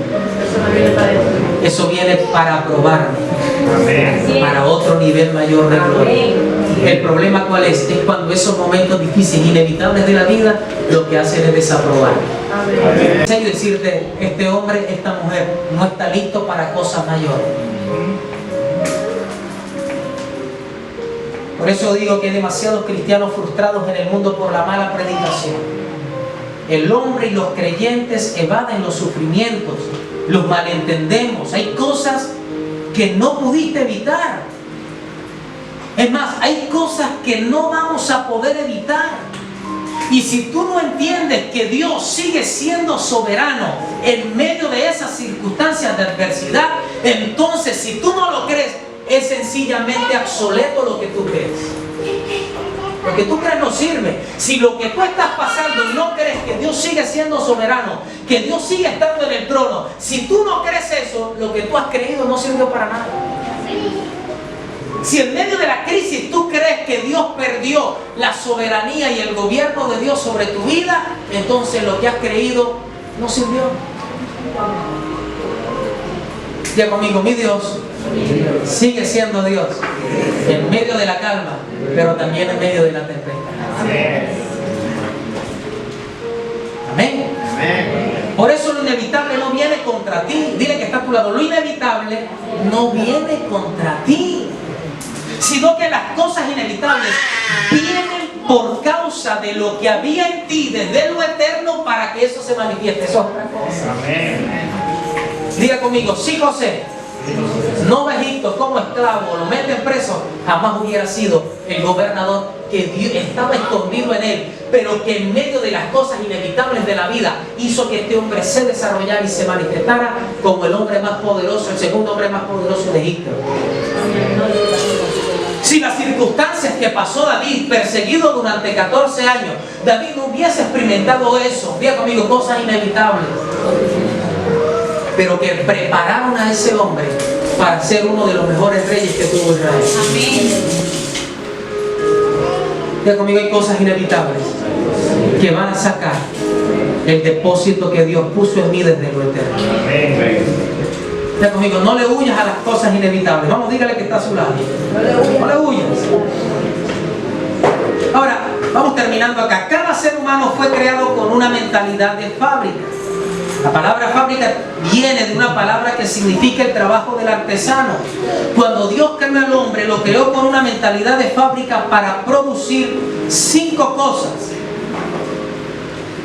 Eso viene para probarme. Para otro nivel mayor de gloria. El problema ¿cuál es? Es cuando esos momentos difíciles, inevitables de la vida, lo que hacen es desaprobar. Y decirte, este hombre, esta mujer, no está listo para cosas mayores. Por eso digo que hay demasiados cristianos frustrados en el mundo por la mala predicación. El hombre y los creyentes evaden los sufrimientos, los malentendemos. Hay cosas que no pudiste evitar. Es más, hay cosas que no vamos a poder evitar. Y si tú no entiendes que Dios sigue siendo soberano en medio de esas circunstancias de adversidad, entonces si tú no lo crees, es sencillamente obsoleto lo que tú crees. Lo que tú crees no sirve. Si lo que tú estás pasando no crees que Dios sigue siendo soberano, que Dios sigue estando en el trono, si tú no crees eso, lo que tú has creído no sirve para nada. Si en medio de la crisis tú crees que Dios perdió la soberanía y el gobierno de Dios sobre tu vida, entonces lo que has creído no sirvió. Ya conmigo, mi Dios sigue siendo Dios en medio de la calma, pero también en medio de la tempestad. Amén. Por eso lo inevitable no viene contra ti. Dile que está a tu lado. Lo inevitable no viene contra ti, sino que las cosas inevitables vienen por causa de lo que había en ti desde lo eterno para que eso se manifieste. Eso es otra cosa. Diga conmigo, si José no va a Egipto como esclavo, lo meten preso, jamás hubiera sido el gobernador que Dios estaba escondido en él, pero que en medio de las cosas inevitables de la vida hizo que este hombre se desarrollara y se manifestara como el hombre más poderoso, el segundo hombre más poderoso de Egipto. Si las circunstancias que pasó David, perseguido durante 14 años, David no hubiese experimentado eso, diga conmigo, cosas inevitables, pero que prepararon a ese hombre para ser uno de los mejores reyes que tuvo Israel. Amén. Ya conmigo, hay cosas inevitables que van a sacar el depósito que Dios puso en mí desde lo eterno. Ya conmigo, no le huyas a las cosas inevitables. Vamos, dígale que está a su lado. No le huyas. Ahora, vamos terminando acá. Cada ser humano fue creado con una mentalidad de fábrica. La palabra fábrica viene de una palabra que significa el trabajo del artesano. Cuando Dios creó al hombre, lo creó con una mentalidad de fábrica para producir 5 cosas.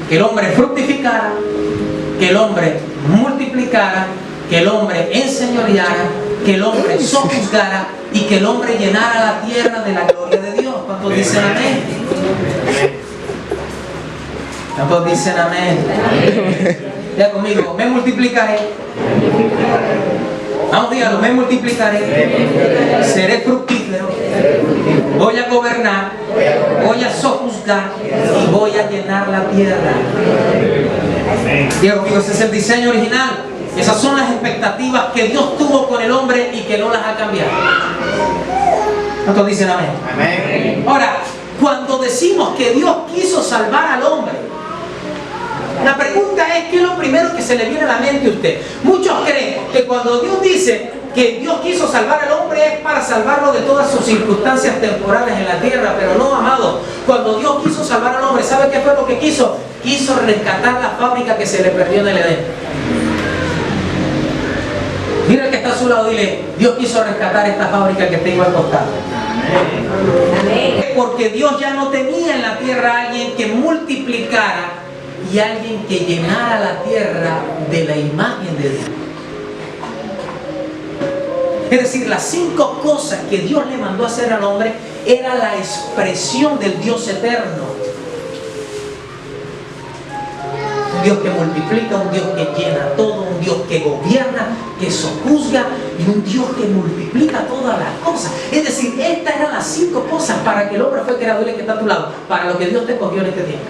Que el hombre fructificara, que el hombre multiplicara, que el hombre enseñoreara, que el hombre sojuzgara y que el hombre llenara la tierra de la gloria de Dios. ¿Cuántos dicen amén? ¿Cuántos dicen amén? Ya conmigo, me multiplicaré. Vamos, dígalo, me multiplicaré. Seré fructífero. Voy a gobernar. Voy a sojuzgar. Y voy a llenar la tierra. Diga conmigo, ese es el diseño original. Esas son las expectativas que Dios tuvo con el hombre y que no las ha cambiado. ¿Cuántos dicen amén? Amén. Ahora, cuando decimos que Dios quiso salvar al hombre, la pregunta es, ¿qué es lo primero que se le viene a la mente a usted? Muchos creen que cuando Dios dice que Dios quiso salvar al hombre es para salvarlo de todas sus circunstancias temporales en la tierra, pero no, amado. Cuando Dios quiso salvar al hombre, ¿sabe qué fue lo que quiso? Quiso rescatar la fábrica que se le perdió en el Edén. Mira el que está a su lado, dile, Dios quiso rescatar esta fábrica que tengo al costado. Porque Dios ya no tenía en la tierra a alguien que multiplicara y alguien que llenara la tierra de la imagen de Dios. Es decir, las 5 cosas que Dios le mandó a hacer al hombre era la expresión del Dios eterno. Un Dios que multiplica, un Dios que llena todo, un Dios que gobierna, que sojuzga y un Dios que multiplica todas las cosas. Es decir, estas eran las 5 cosas para que el hombre fue creado, y el que está a tu lado, para lo que Dios te escogió en este tiempo.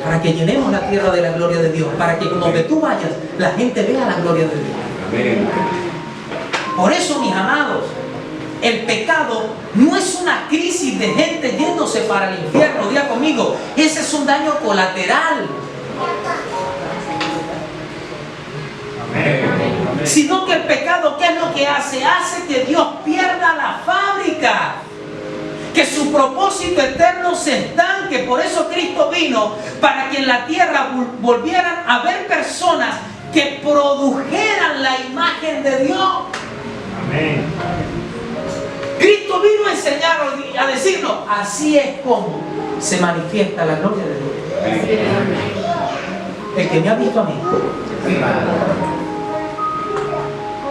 Para que llenemos la tierra de la gloria de Dios, para que donde tú vayas, la gente vea la gloria de Dios. Amén. Por eso, mis amados, el pecado no es una crisis de gente yéndose para el infierno. Diga conmigo, ese es un daño colateral. Amén. Sino que el pecado, ¿qué es lo que hace? Hace que Dios pierda la fábrica, que su propósito eterno se estanque. Por eso Cristo vino, para que en la tierra volvieran a haber personas que produjeran la imagen de Dios. Amén. Cristo vino a enseñar, a decirnos, así es como se manifiesta la gloria de Dios. El que me ha visto a mí.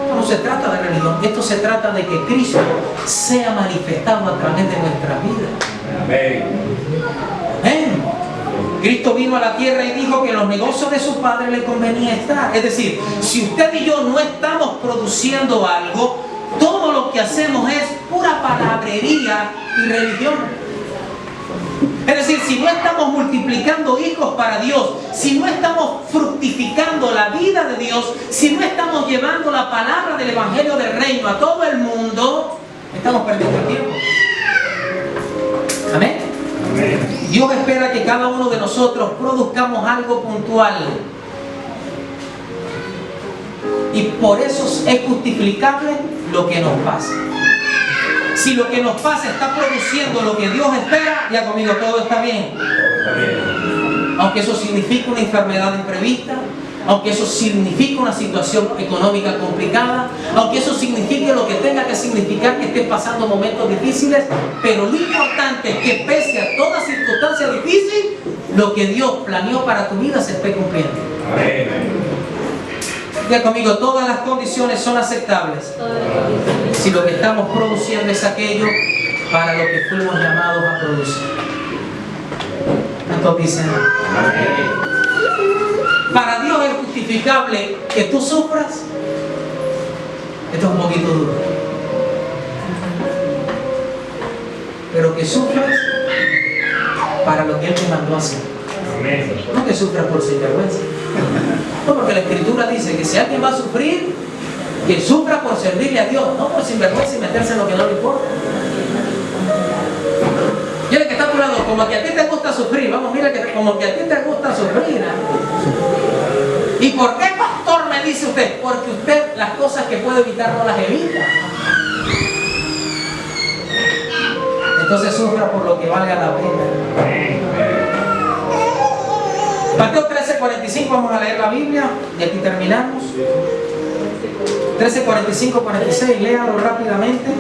Esto no se trata de religión, esto se trata de que Cristo sea manifestado a través de nuestras vidas. Amén. Amén. Cristo vino a la tierra y dijo que en los negocios de su Padre le convenía estar. Es decir, si usted y yo no estamos produciendo algo, todo lo que hacemos es pura palabrería y religión. Es decir, si no estamos multiplicando hijos para Dios, si no estamos fructificando la vida de Dios, si no estamos llevando la palabra del Evangelio del Reino a todo el mundo, estamos perdiendo el tiempo. Amén. Dios espera que cada uno de nosotros produzcamos algo puntual. Y por eso es justificable lo que nos pasa. Si lo que nos pasa está produciendo lo que Dios espera, ya conmigo todo está bien. Aunque eso signifique una enfermedad imprevista, aunque eso signifique una situación económica complicada, aunque eso signifique lo que tenga que significar que estés pasando momentos difíciles, pero lo importante es que pese a toda circunstancia difícil, lo que Dios planeó para tu vida se esté cumpliendo. Ya conmigo, todas las condiciones son aceptables si lo que estamos produciendo es aquello para lo que fuimos llamados a producir. ¿Cuántos dicen? Para Dios es justificable que tú sufras. Esto es un poquito duro, pero que sufras para lo que Él te mandó a hacer. No que sufras por sinvergüenza. No, porque la Escritura dice que si alguien va a sufrir, que sufra por servirle a Dios, no por sinvergüenza y meterse en lo que no le importa. Mira que está a tu lado, como que a ti te gusta sufrir. Vamos, mira que como que a ti te gusta sufrir, ¿eh? ¿Y por qué, pastor, me dice usted? Porque usted las cosas que puede evitar no las evita. Entonces sufra por lo que valga la pena. Mateo 13:45, vamos a leer la Biblia y aquí terminamos. 13:45-46, léalo rápidamente.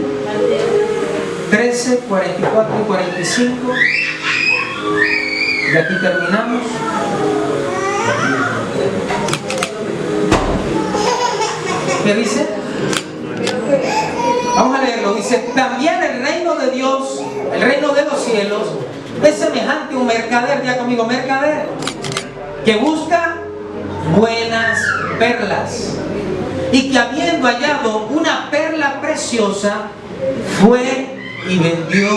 13, 44 y 45. Y aquí terminamos. ¿Qué dice? Vamos a leerlo. Dice: también el reino de Dios, el reino de los cielos, es semejante a un mercader, ya conmigo, mercader, que busca buenas perlas, y que habiendo hallado una perla preciosa, fue y vendió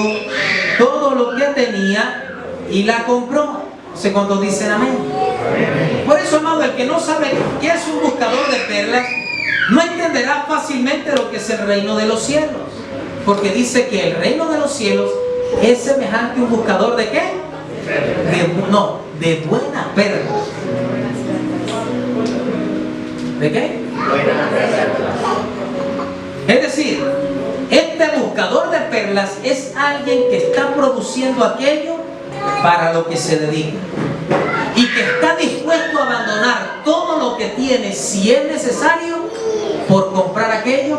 todo lo que tenía y la compró. No sé cuántos dicen amén. Por eso, amado, el que no sabe qué es un buscador de perlas, no entenderá fácilmente lo que es el reino de los cielos. Porque dice que el reino de los cielos es semejante a un buscador de ¿qué? De buenas perlas. ¿De qué? Es decir, este buscador de perlas es alguien que está produciendo aquello para lo que se dedica y que está dispuesto a abandonar todo lo que tiene, si es necesario, por comprar aquello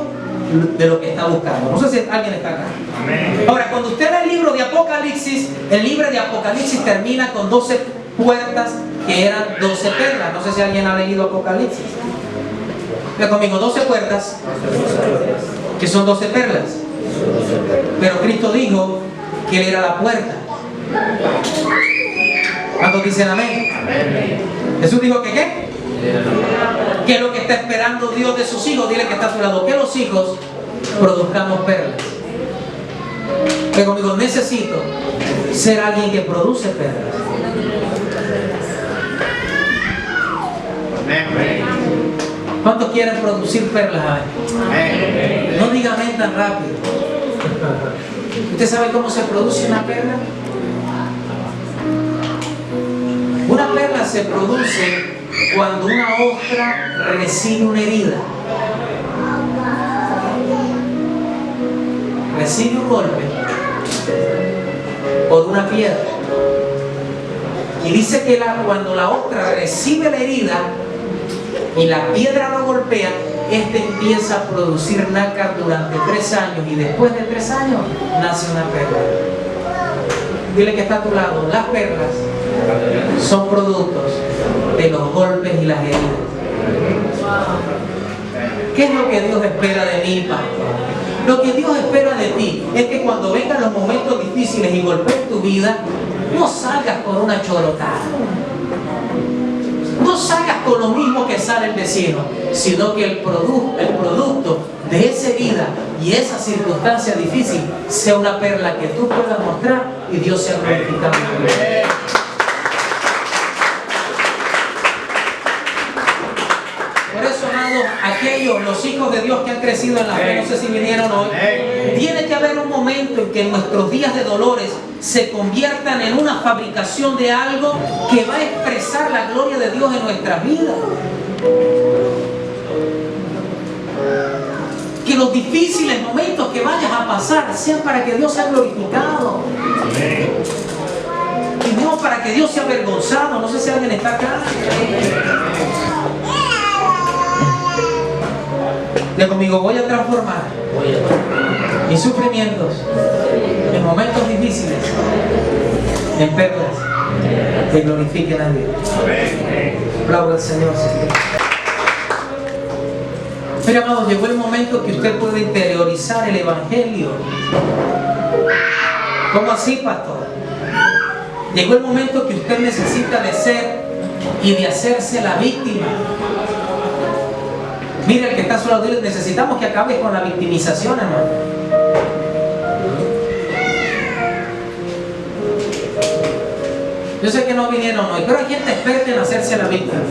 de lo que está buscando. No sé si alguien está acá. Amén. Ahora, cuando usted ve el libro de Apocalipsis, el libro de Apocalipsis termina con 12 puertas que eran 12 perlas. No sé si alguien ha leído Apocalipsis. Vea conmigo, 12 puertas que son 12 perlas. Pero Cristo dijo que Él era la puerta. ¿Cuántos dicen amén? Jesús dijo que ¿qué? ¿Qué es lo que está esperando Dios de sus hijos? Dile que está a su lado, que los hijos produzcamos perlas. Que conmigo, necesito ser alguien que produce perlas. ¿Cuántos quieren producir perlas? No diga amén tan rápido. ¿Usted sabe cómo se produce una perla? Una perla se produce cuando una ostra recibe una herida, recibe un golpe por una piedra, y dice que cuando la ostra recibe la herida y la piedra lo golpea, empieza a producir nácar durante 3 años, y después de 3 años nace una perla. Dile que está a tu lado, las perlas son productos de los golpes y las heridas. ¿Qué es lo que Dios espera de mí, pastor? Lo que Dios espera de ti es que cuando vengan los momentos difíciles y golpeen tu vida, no salgas con una chorotada, no salgas con lo mismo que sale el vecino, sino que el producto de esa herida y esa circunstancia difícil sea una perla que tú puedas mostrar y Dios sea glorificado. Por eso, amados, aquellos, los hijos de Dios que han crecido en la fe, no sé si vinieron hoy, tiene que haber un momento en que nuestros días de dolores se conviertan en una fabricación de algo que va a expresar la gloria de Dios en nuestras vidas. Que los difíciles momentos que vayas a pasar sean para que Dios sea glorificado. Y no para que Dios sea avergonzado. No sé si alguien está acá. Diga conmigo, voy a transformar mis sufrimientos en momentos difíciles en perlas que glorifiquen a Dios. Aplauda al Señor. Pero amados, llegó el momento que usted puede interiorizar el Evangelio. ¿Cómo así, pastor? Llegó el momento que usted necesita de ser y de hacerse la víctima. Mira el que está a su lado, dile, necesitamos que acabes con la victimización, hermano. Yo sé que no vinieron hoy, pero hay gente experta en hacerse la víctima.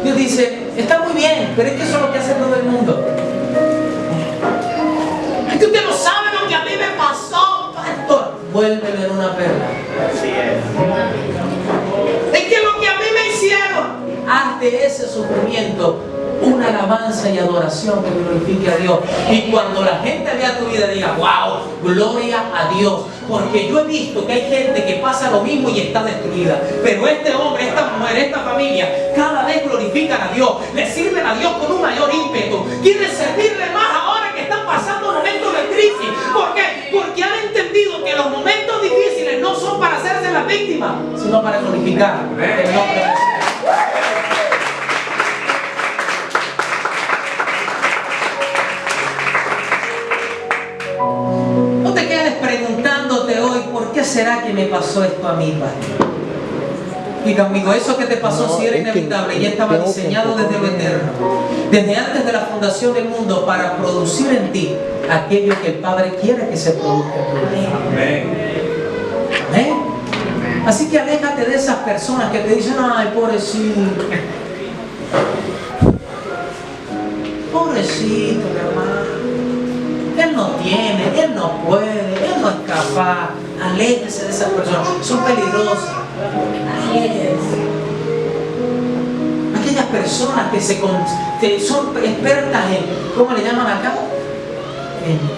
Dios dice, está muy bien, pero es que eso es lo que hace todo el mundo. Es que usted no sabe lo que a mí me pasó, pastor. Vuélvelo en una perla. Así es. Es que lo que a mí me hicieron, haz de ese sufrimiento una alabanza y adoración que glorifique a Dios. Y cuando la gente vea tu vida diga, wow, gloria a Dios. Porque yo he visto que hay gente que pasa lo mismo y está destruida. Pero este hombre, esta mujer, esta familia, cada vez glorifican a Dios. Le sirven a Dios con un mayor ímpetu. Quieren servirle más ahora que están pasando momentos de crisis. ¿Por qué? Porque han entendido que los momentos difíciles no son para hacerse las víctimas, sino para glorificar el nombre de Dios. No te quedes preguntándote hoy, ¿por qué será que me pasó esto a mí, Padre? Y conmigo, eso que te pasó sí era inevitable, ya estaba diseñado desde lo eterno, desde antes de la fundación del mundo, para producir en ti aquello que el Padre quiere que se produzca en tu vida. Amén. Así que aléjate de esas personas que te dicen, ay, pobrecito. Pobrecito, mi hermano. Él no tiene, él no puede, él no es capaz. Aléjese de esas personas, son peligrosas. Así es. Aquellas personas que son expertas en, ¿cómo le llaman acá?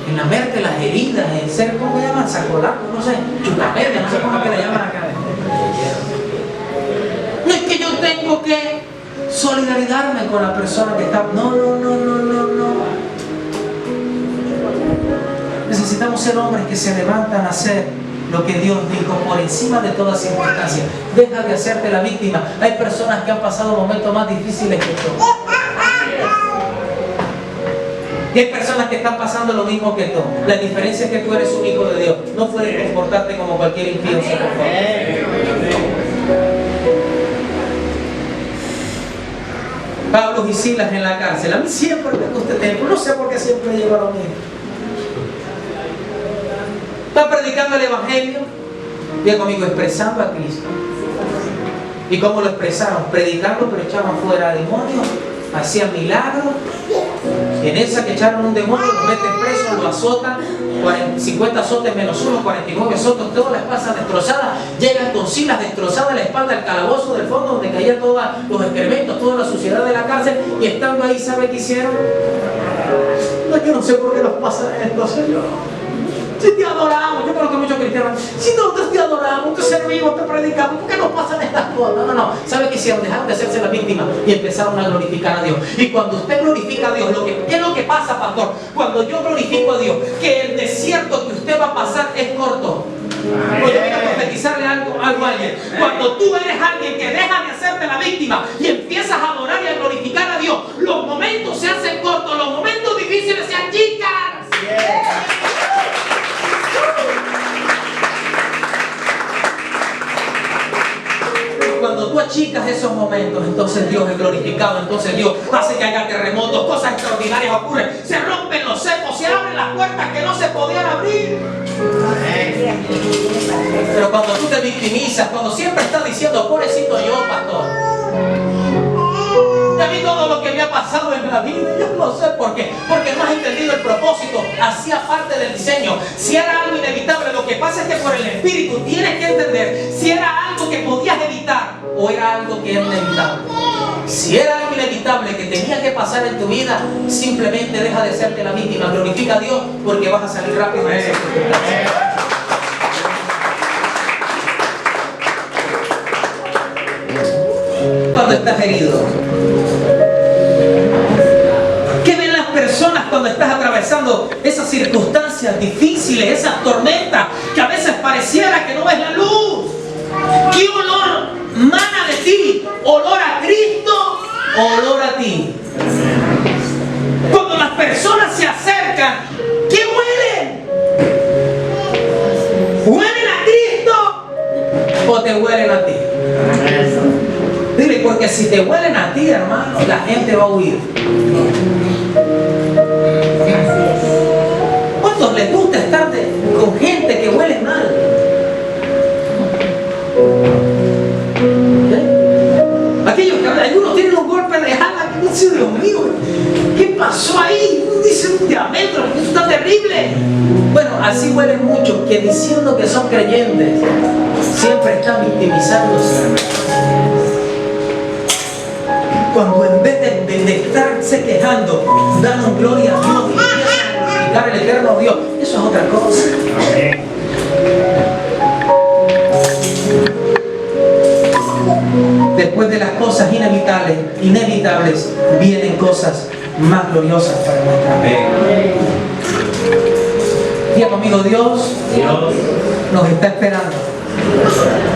En lamerte las heridas, en ser, ¿cómo le llaman? Sacolaco, no sé, chutamedia, no sé cómo que le llaman acá. No es que yo tengo que solidarizarme con la persona que está. No. Necesitamos ser hombres que se levantan a hacer lo que Dios dijo por encima de toda circunstancia. Deja de hacerte la víctima. Hay personas que han pasado momentos más difíciles que tú. Y hay personas que están pasando lo mismo que tú. La diferencia es que tú eres un hijo de Dios. No puedes comportarte como cualquier impío. Por favor. Pablo y Silas en la cárcel. A mí siempre me gusta este ejemplo. No sé por qué siempre llevo lo mismo. Está predicando el Evangelio. Diga conmigo, expresando a Cristo. ¿Y cómo lo expresaron? Predicando, pero echaban fuera demonios, hacían milagros. En esa que echaron un demonio, lo meten preso, lo azotan, 50 azotes menos 1, 49 azotes, toda la espalda destrozada. Llegan con Silas destrozada la espalda al calabozo del fondo donde caían todos los excrementos, toda la suciedad de la cárcel. Y estando ahí, ¿sabe qué hicieron? No, yo no sé por qué nos pasa esto, Señor. Si te adoramos, yo creo que muchos cristianos, si nosotros te adoramos, te servimos, te predicamos, ¿por qué nos pasan estas cosas? No. ¿Sabe qué hicieron? Dejaron de hacerse las víctimas y empezaron a glorificar a Dios. Y cuando usted glorifica a Dios, ¿qué es lo que pasa, pastor? Cuando yo glorifico a Dios, que el desierto que usted va a pasar es corto. Pues yo voy a profetizarle algo a alguien. Cuando tú eres alguien que deja de hacerte la víctima y empiezas a adorar y a glorificar a Dios, los momentos se hacen cortos, los momentos difíciles se achican. cuentos, entonces Dios es glorificado, entonces Dios hace que haya terremotos, cosas extraordinarias ocurren, se rompen los cercos, se abren las puertas que no se podían abrir. Pero cuando tú te victimizas, cuando siempre estás diciendo, pobrecito yo, pastor, y a mí todo lo que me ha pasado en la vida, yo no sé por qué, porque no has entendido el propósito, hacía parte del diseño. Si era algo inevitable, lo que pasa es que por el Espíritu tienes que entender si era algo que podías evitar o era algo que era inevitable. Si era algo inevitable que tenía que pasar en tu vida, simplemente deja de serte la víctima, glorifica a Dios porque vas a salir rápido de esa circunstancia. Cuando estás herido, ¿qué ven las personas cuando estás atravesando esas circunstancias difíciles, esas tormentas que a veces pareciera que no ves la luz? ¿Qué olor mana de ti? ¿Olor a Cristo o olor a ti? Cuando las personas se acercan, ¿qué huelen? ¿Huelen a Cristo o te huelen a ti? Dile, porque si te huelen a ti, hermano, la gente va a huir. ¿Cuántos les gusta estar con gente que huele mal? Aquellos que hablan, algunos tienen un golpe de ala que dice, Dios mío, ¿qué pasó ahí? Dice un diametro, esto está terrible. Bueno, así huelen muchos que diciendo que son creyentes, siempre están victimizándose. Cuando en vez de estarse quejando, dan gloria a Dios y empiezan a glorificar el eterno Dios, eso es otra cosa. Después de las cosas inevitables, vienen cosas más gloriosas para nuestra vida. Diga conmigo, Dios nos está esperando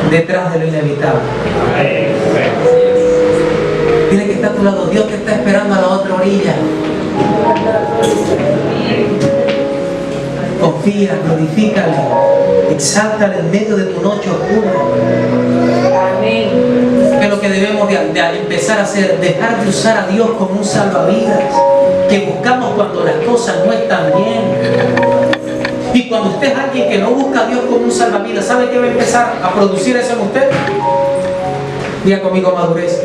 detrás de lo inevitable. Dile que está a tu lado, Dios te está esperando a la otra orilla. Confía, glorifícale, exáltale en medio de tu noche oscura. Amén. Que es lo que debemos de empezar a hacer, dejar de usar a Dios como un salvavidas, que buscamos cuando las cosas no están bien. Y cuando usted es alguien que no busca a Dios como un salvavidas, ¿sabe qué va a empezar a producir eso en usted? Diga conmigo, madurez.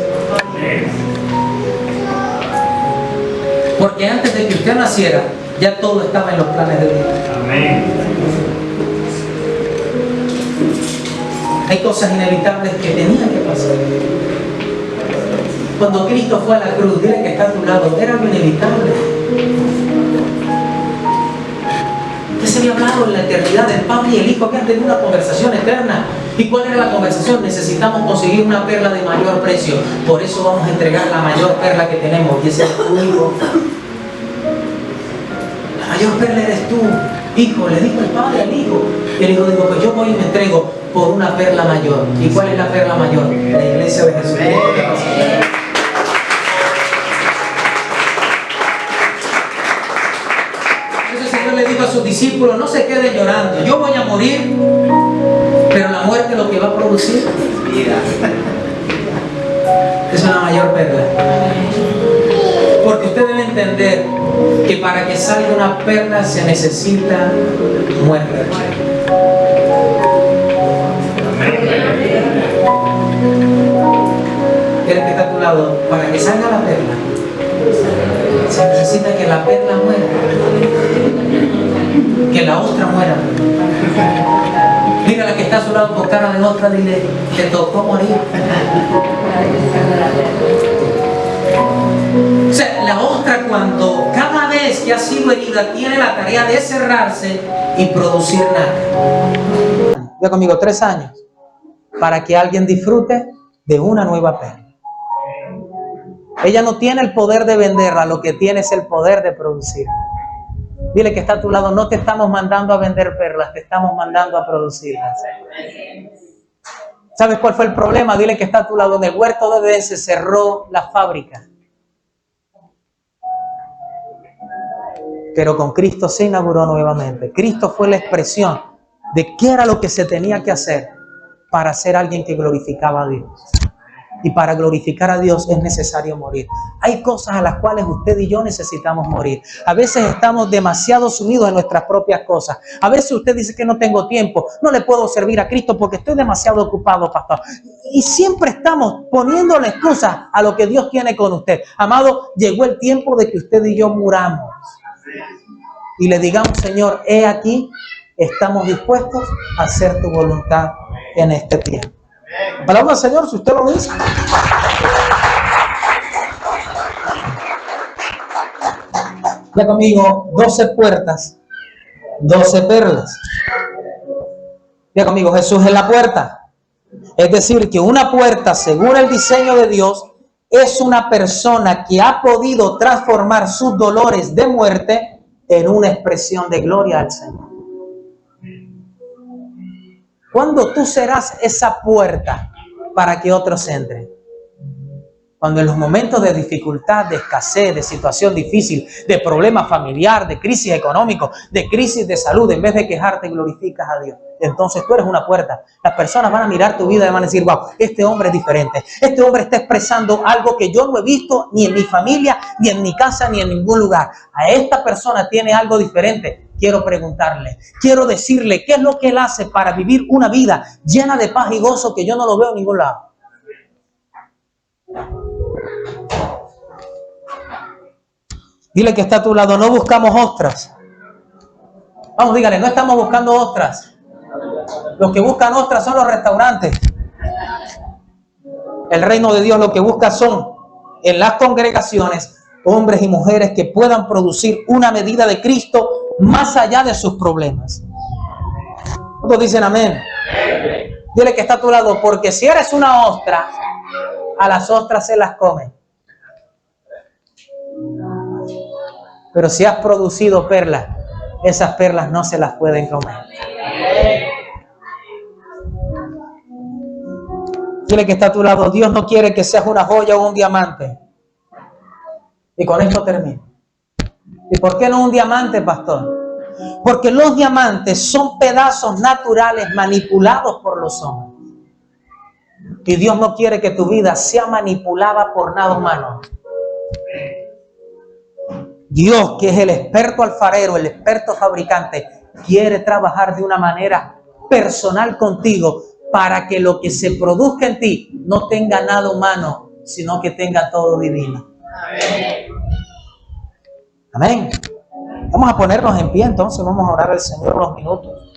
Porque antes de que usted naciera, ya todo estaba en los planes de Dios. Amén. Hay cosas inevitables que tenían que pasar. Cuando Cristo fue a la cruz, dile que está a tu lado, era algo inevitable. ¿Qué se había hablado en la eternidad del Padre y el Hijo? Que han tenido una conversación eterna. ¿Y cuál era la conversación? Necesitamos conseguir una perla de mayor precio. Por eso vamos a entregar la mayor perla que tenemos, y ese es tu Hijo. La mayor perla eres tú, Hijo. Le dijo el Padre al Hijo. Y el Hijo dijo, pues yo voy y me entrego por una perla mayor. ¿Y cuál es la perla mayor? La iglesia de Jesús. Entonces el Señor le dijo a sus discípulos, no se queden llorando. Yo voy a morir, pero la muerte lo que va a producir es una mayor perla. Porque usted debe entender que para que salga una perla se necesita muerte. ¿Quieres que está a tu lado? Para que salga la perla se necesita que la perla muera, que la ostra muera. Dígale a la que está a su lado con cara de ostra, dile, te tocó morir. O sea, la ostra, cuando cada vez que ha sido herida tiene la tarea de cerrarse y producir nada. Diga conmigo, 3 años para que alguien disfrute de una nueva perla. Ella no tiene el poder de venderla, lo que tiene es el poder de producirla. Dile que está a tu lado, no te estamos mandando a vender perlas, te estamos mandando a producirlas. ¿Sabes cuál fue el problema? Dile que está a tu lado, en el huerto de Edén se cerró la fábrica. Pero con Cristo se inauguró nuevamente. Cristo fue la expresión de qué era lo que se tenía que hacer para ser alguien que glorificaba a Dios. Y para glorificar a Dios es necesario morir. Hay cosas a las cuales usted y yo necesitamos morir. A veces estamos demasiado sumidos en nuestras propias cosas. A veces usted dice que no tengo tiempo, no le puedo servir a Cristo porque estoy demasiado ocupado, pastor. Y siempre estamos poniéndole excusas a lo que Dios tiene con usted. Amado, llegó el tiempo de que usted y yo muramos. Y le digamos, Señor, he aquí, estamos dispuestos a hacer tu voluntad en este tiempo. Palabra del Señor, si usted lo dice. Ya conmigo, 12 puertas, 12 perlas. Ya conmigo, Jesús es la puerta. Es decir, que una puerta, según el diseño de Dios, es una persona que ha podido transformar sus dolores de muerte en una expresión de gloria al Señor. ¿Cuándo tú serás esa puerta para que otros entren? Cuando en los momentos de dificultad, de escasez, de situación difícil, de problema familiar, de crisis económico, de crisis de salud, en vez de quejarte, glorificas a Dios. Entonces tú eres una puerta. Las personas van a mirar tu vida y van a decir, wow, este hombre es diferente. Este hombre está expresando algo que yo no he visto ni en mi familia, ni en mi casa, ni en ningún lugar. A esta persona tiene algo diferente. Quiero preguntarle, quiero decirle qué es lo que él hace para vivir una vida llena de paz y gozo que yo no lo veo en ningún lado. Dile que está a tu lado, no buscamos ostras. Vamos, dígale, no estamos buscando ostras. Los que buscan ostras son los restaurantes. El reino de Dios lo que busca son, en las congregaciones, hombres y mujeres que puedan producir una medida de Cristo más allá de sus problemas. ¿Cuántos dicen amén? Dile que está a tu lado, porque si eres una ostra, a las ostras se las comen. Pero si has producido perlas, esas perlas no se las pueden comer. Dile que está a tu lado, Dios no quiere que seas una joya o un diamante. Y con esto termino. ¿Y por qué no un diamante, pastor? Porque los diamantes son pedazos naturales manipulados por los hombres. Y Dios no quiere que tu vida sea manipulada por nada humano. Dios, que es el experto alfarero, el experto fabricante, quiere trabajar de una manera personal contigo para que lo que se produzca en ti no tenga nada humano, sino que tenga todo divino. Amén. Vamos a ponernos en pie, entonces vamos a orar al Señor unos minutos.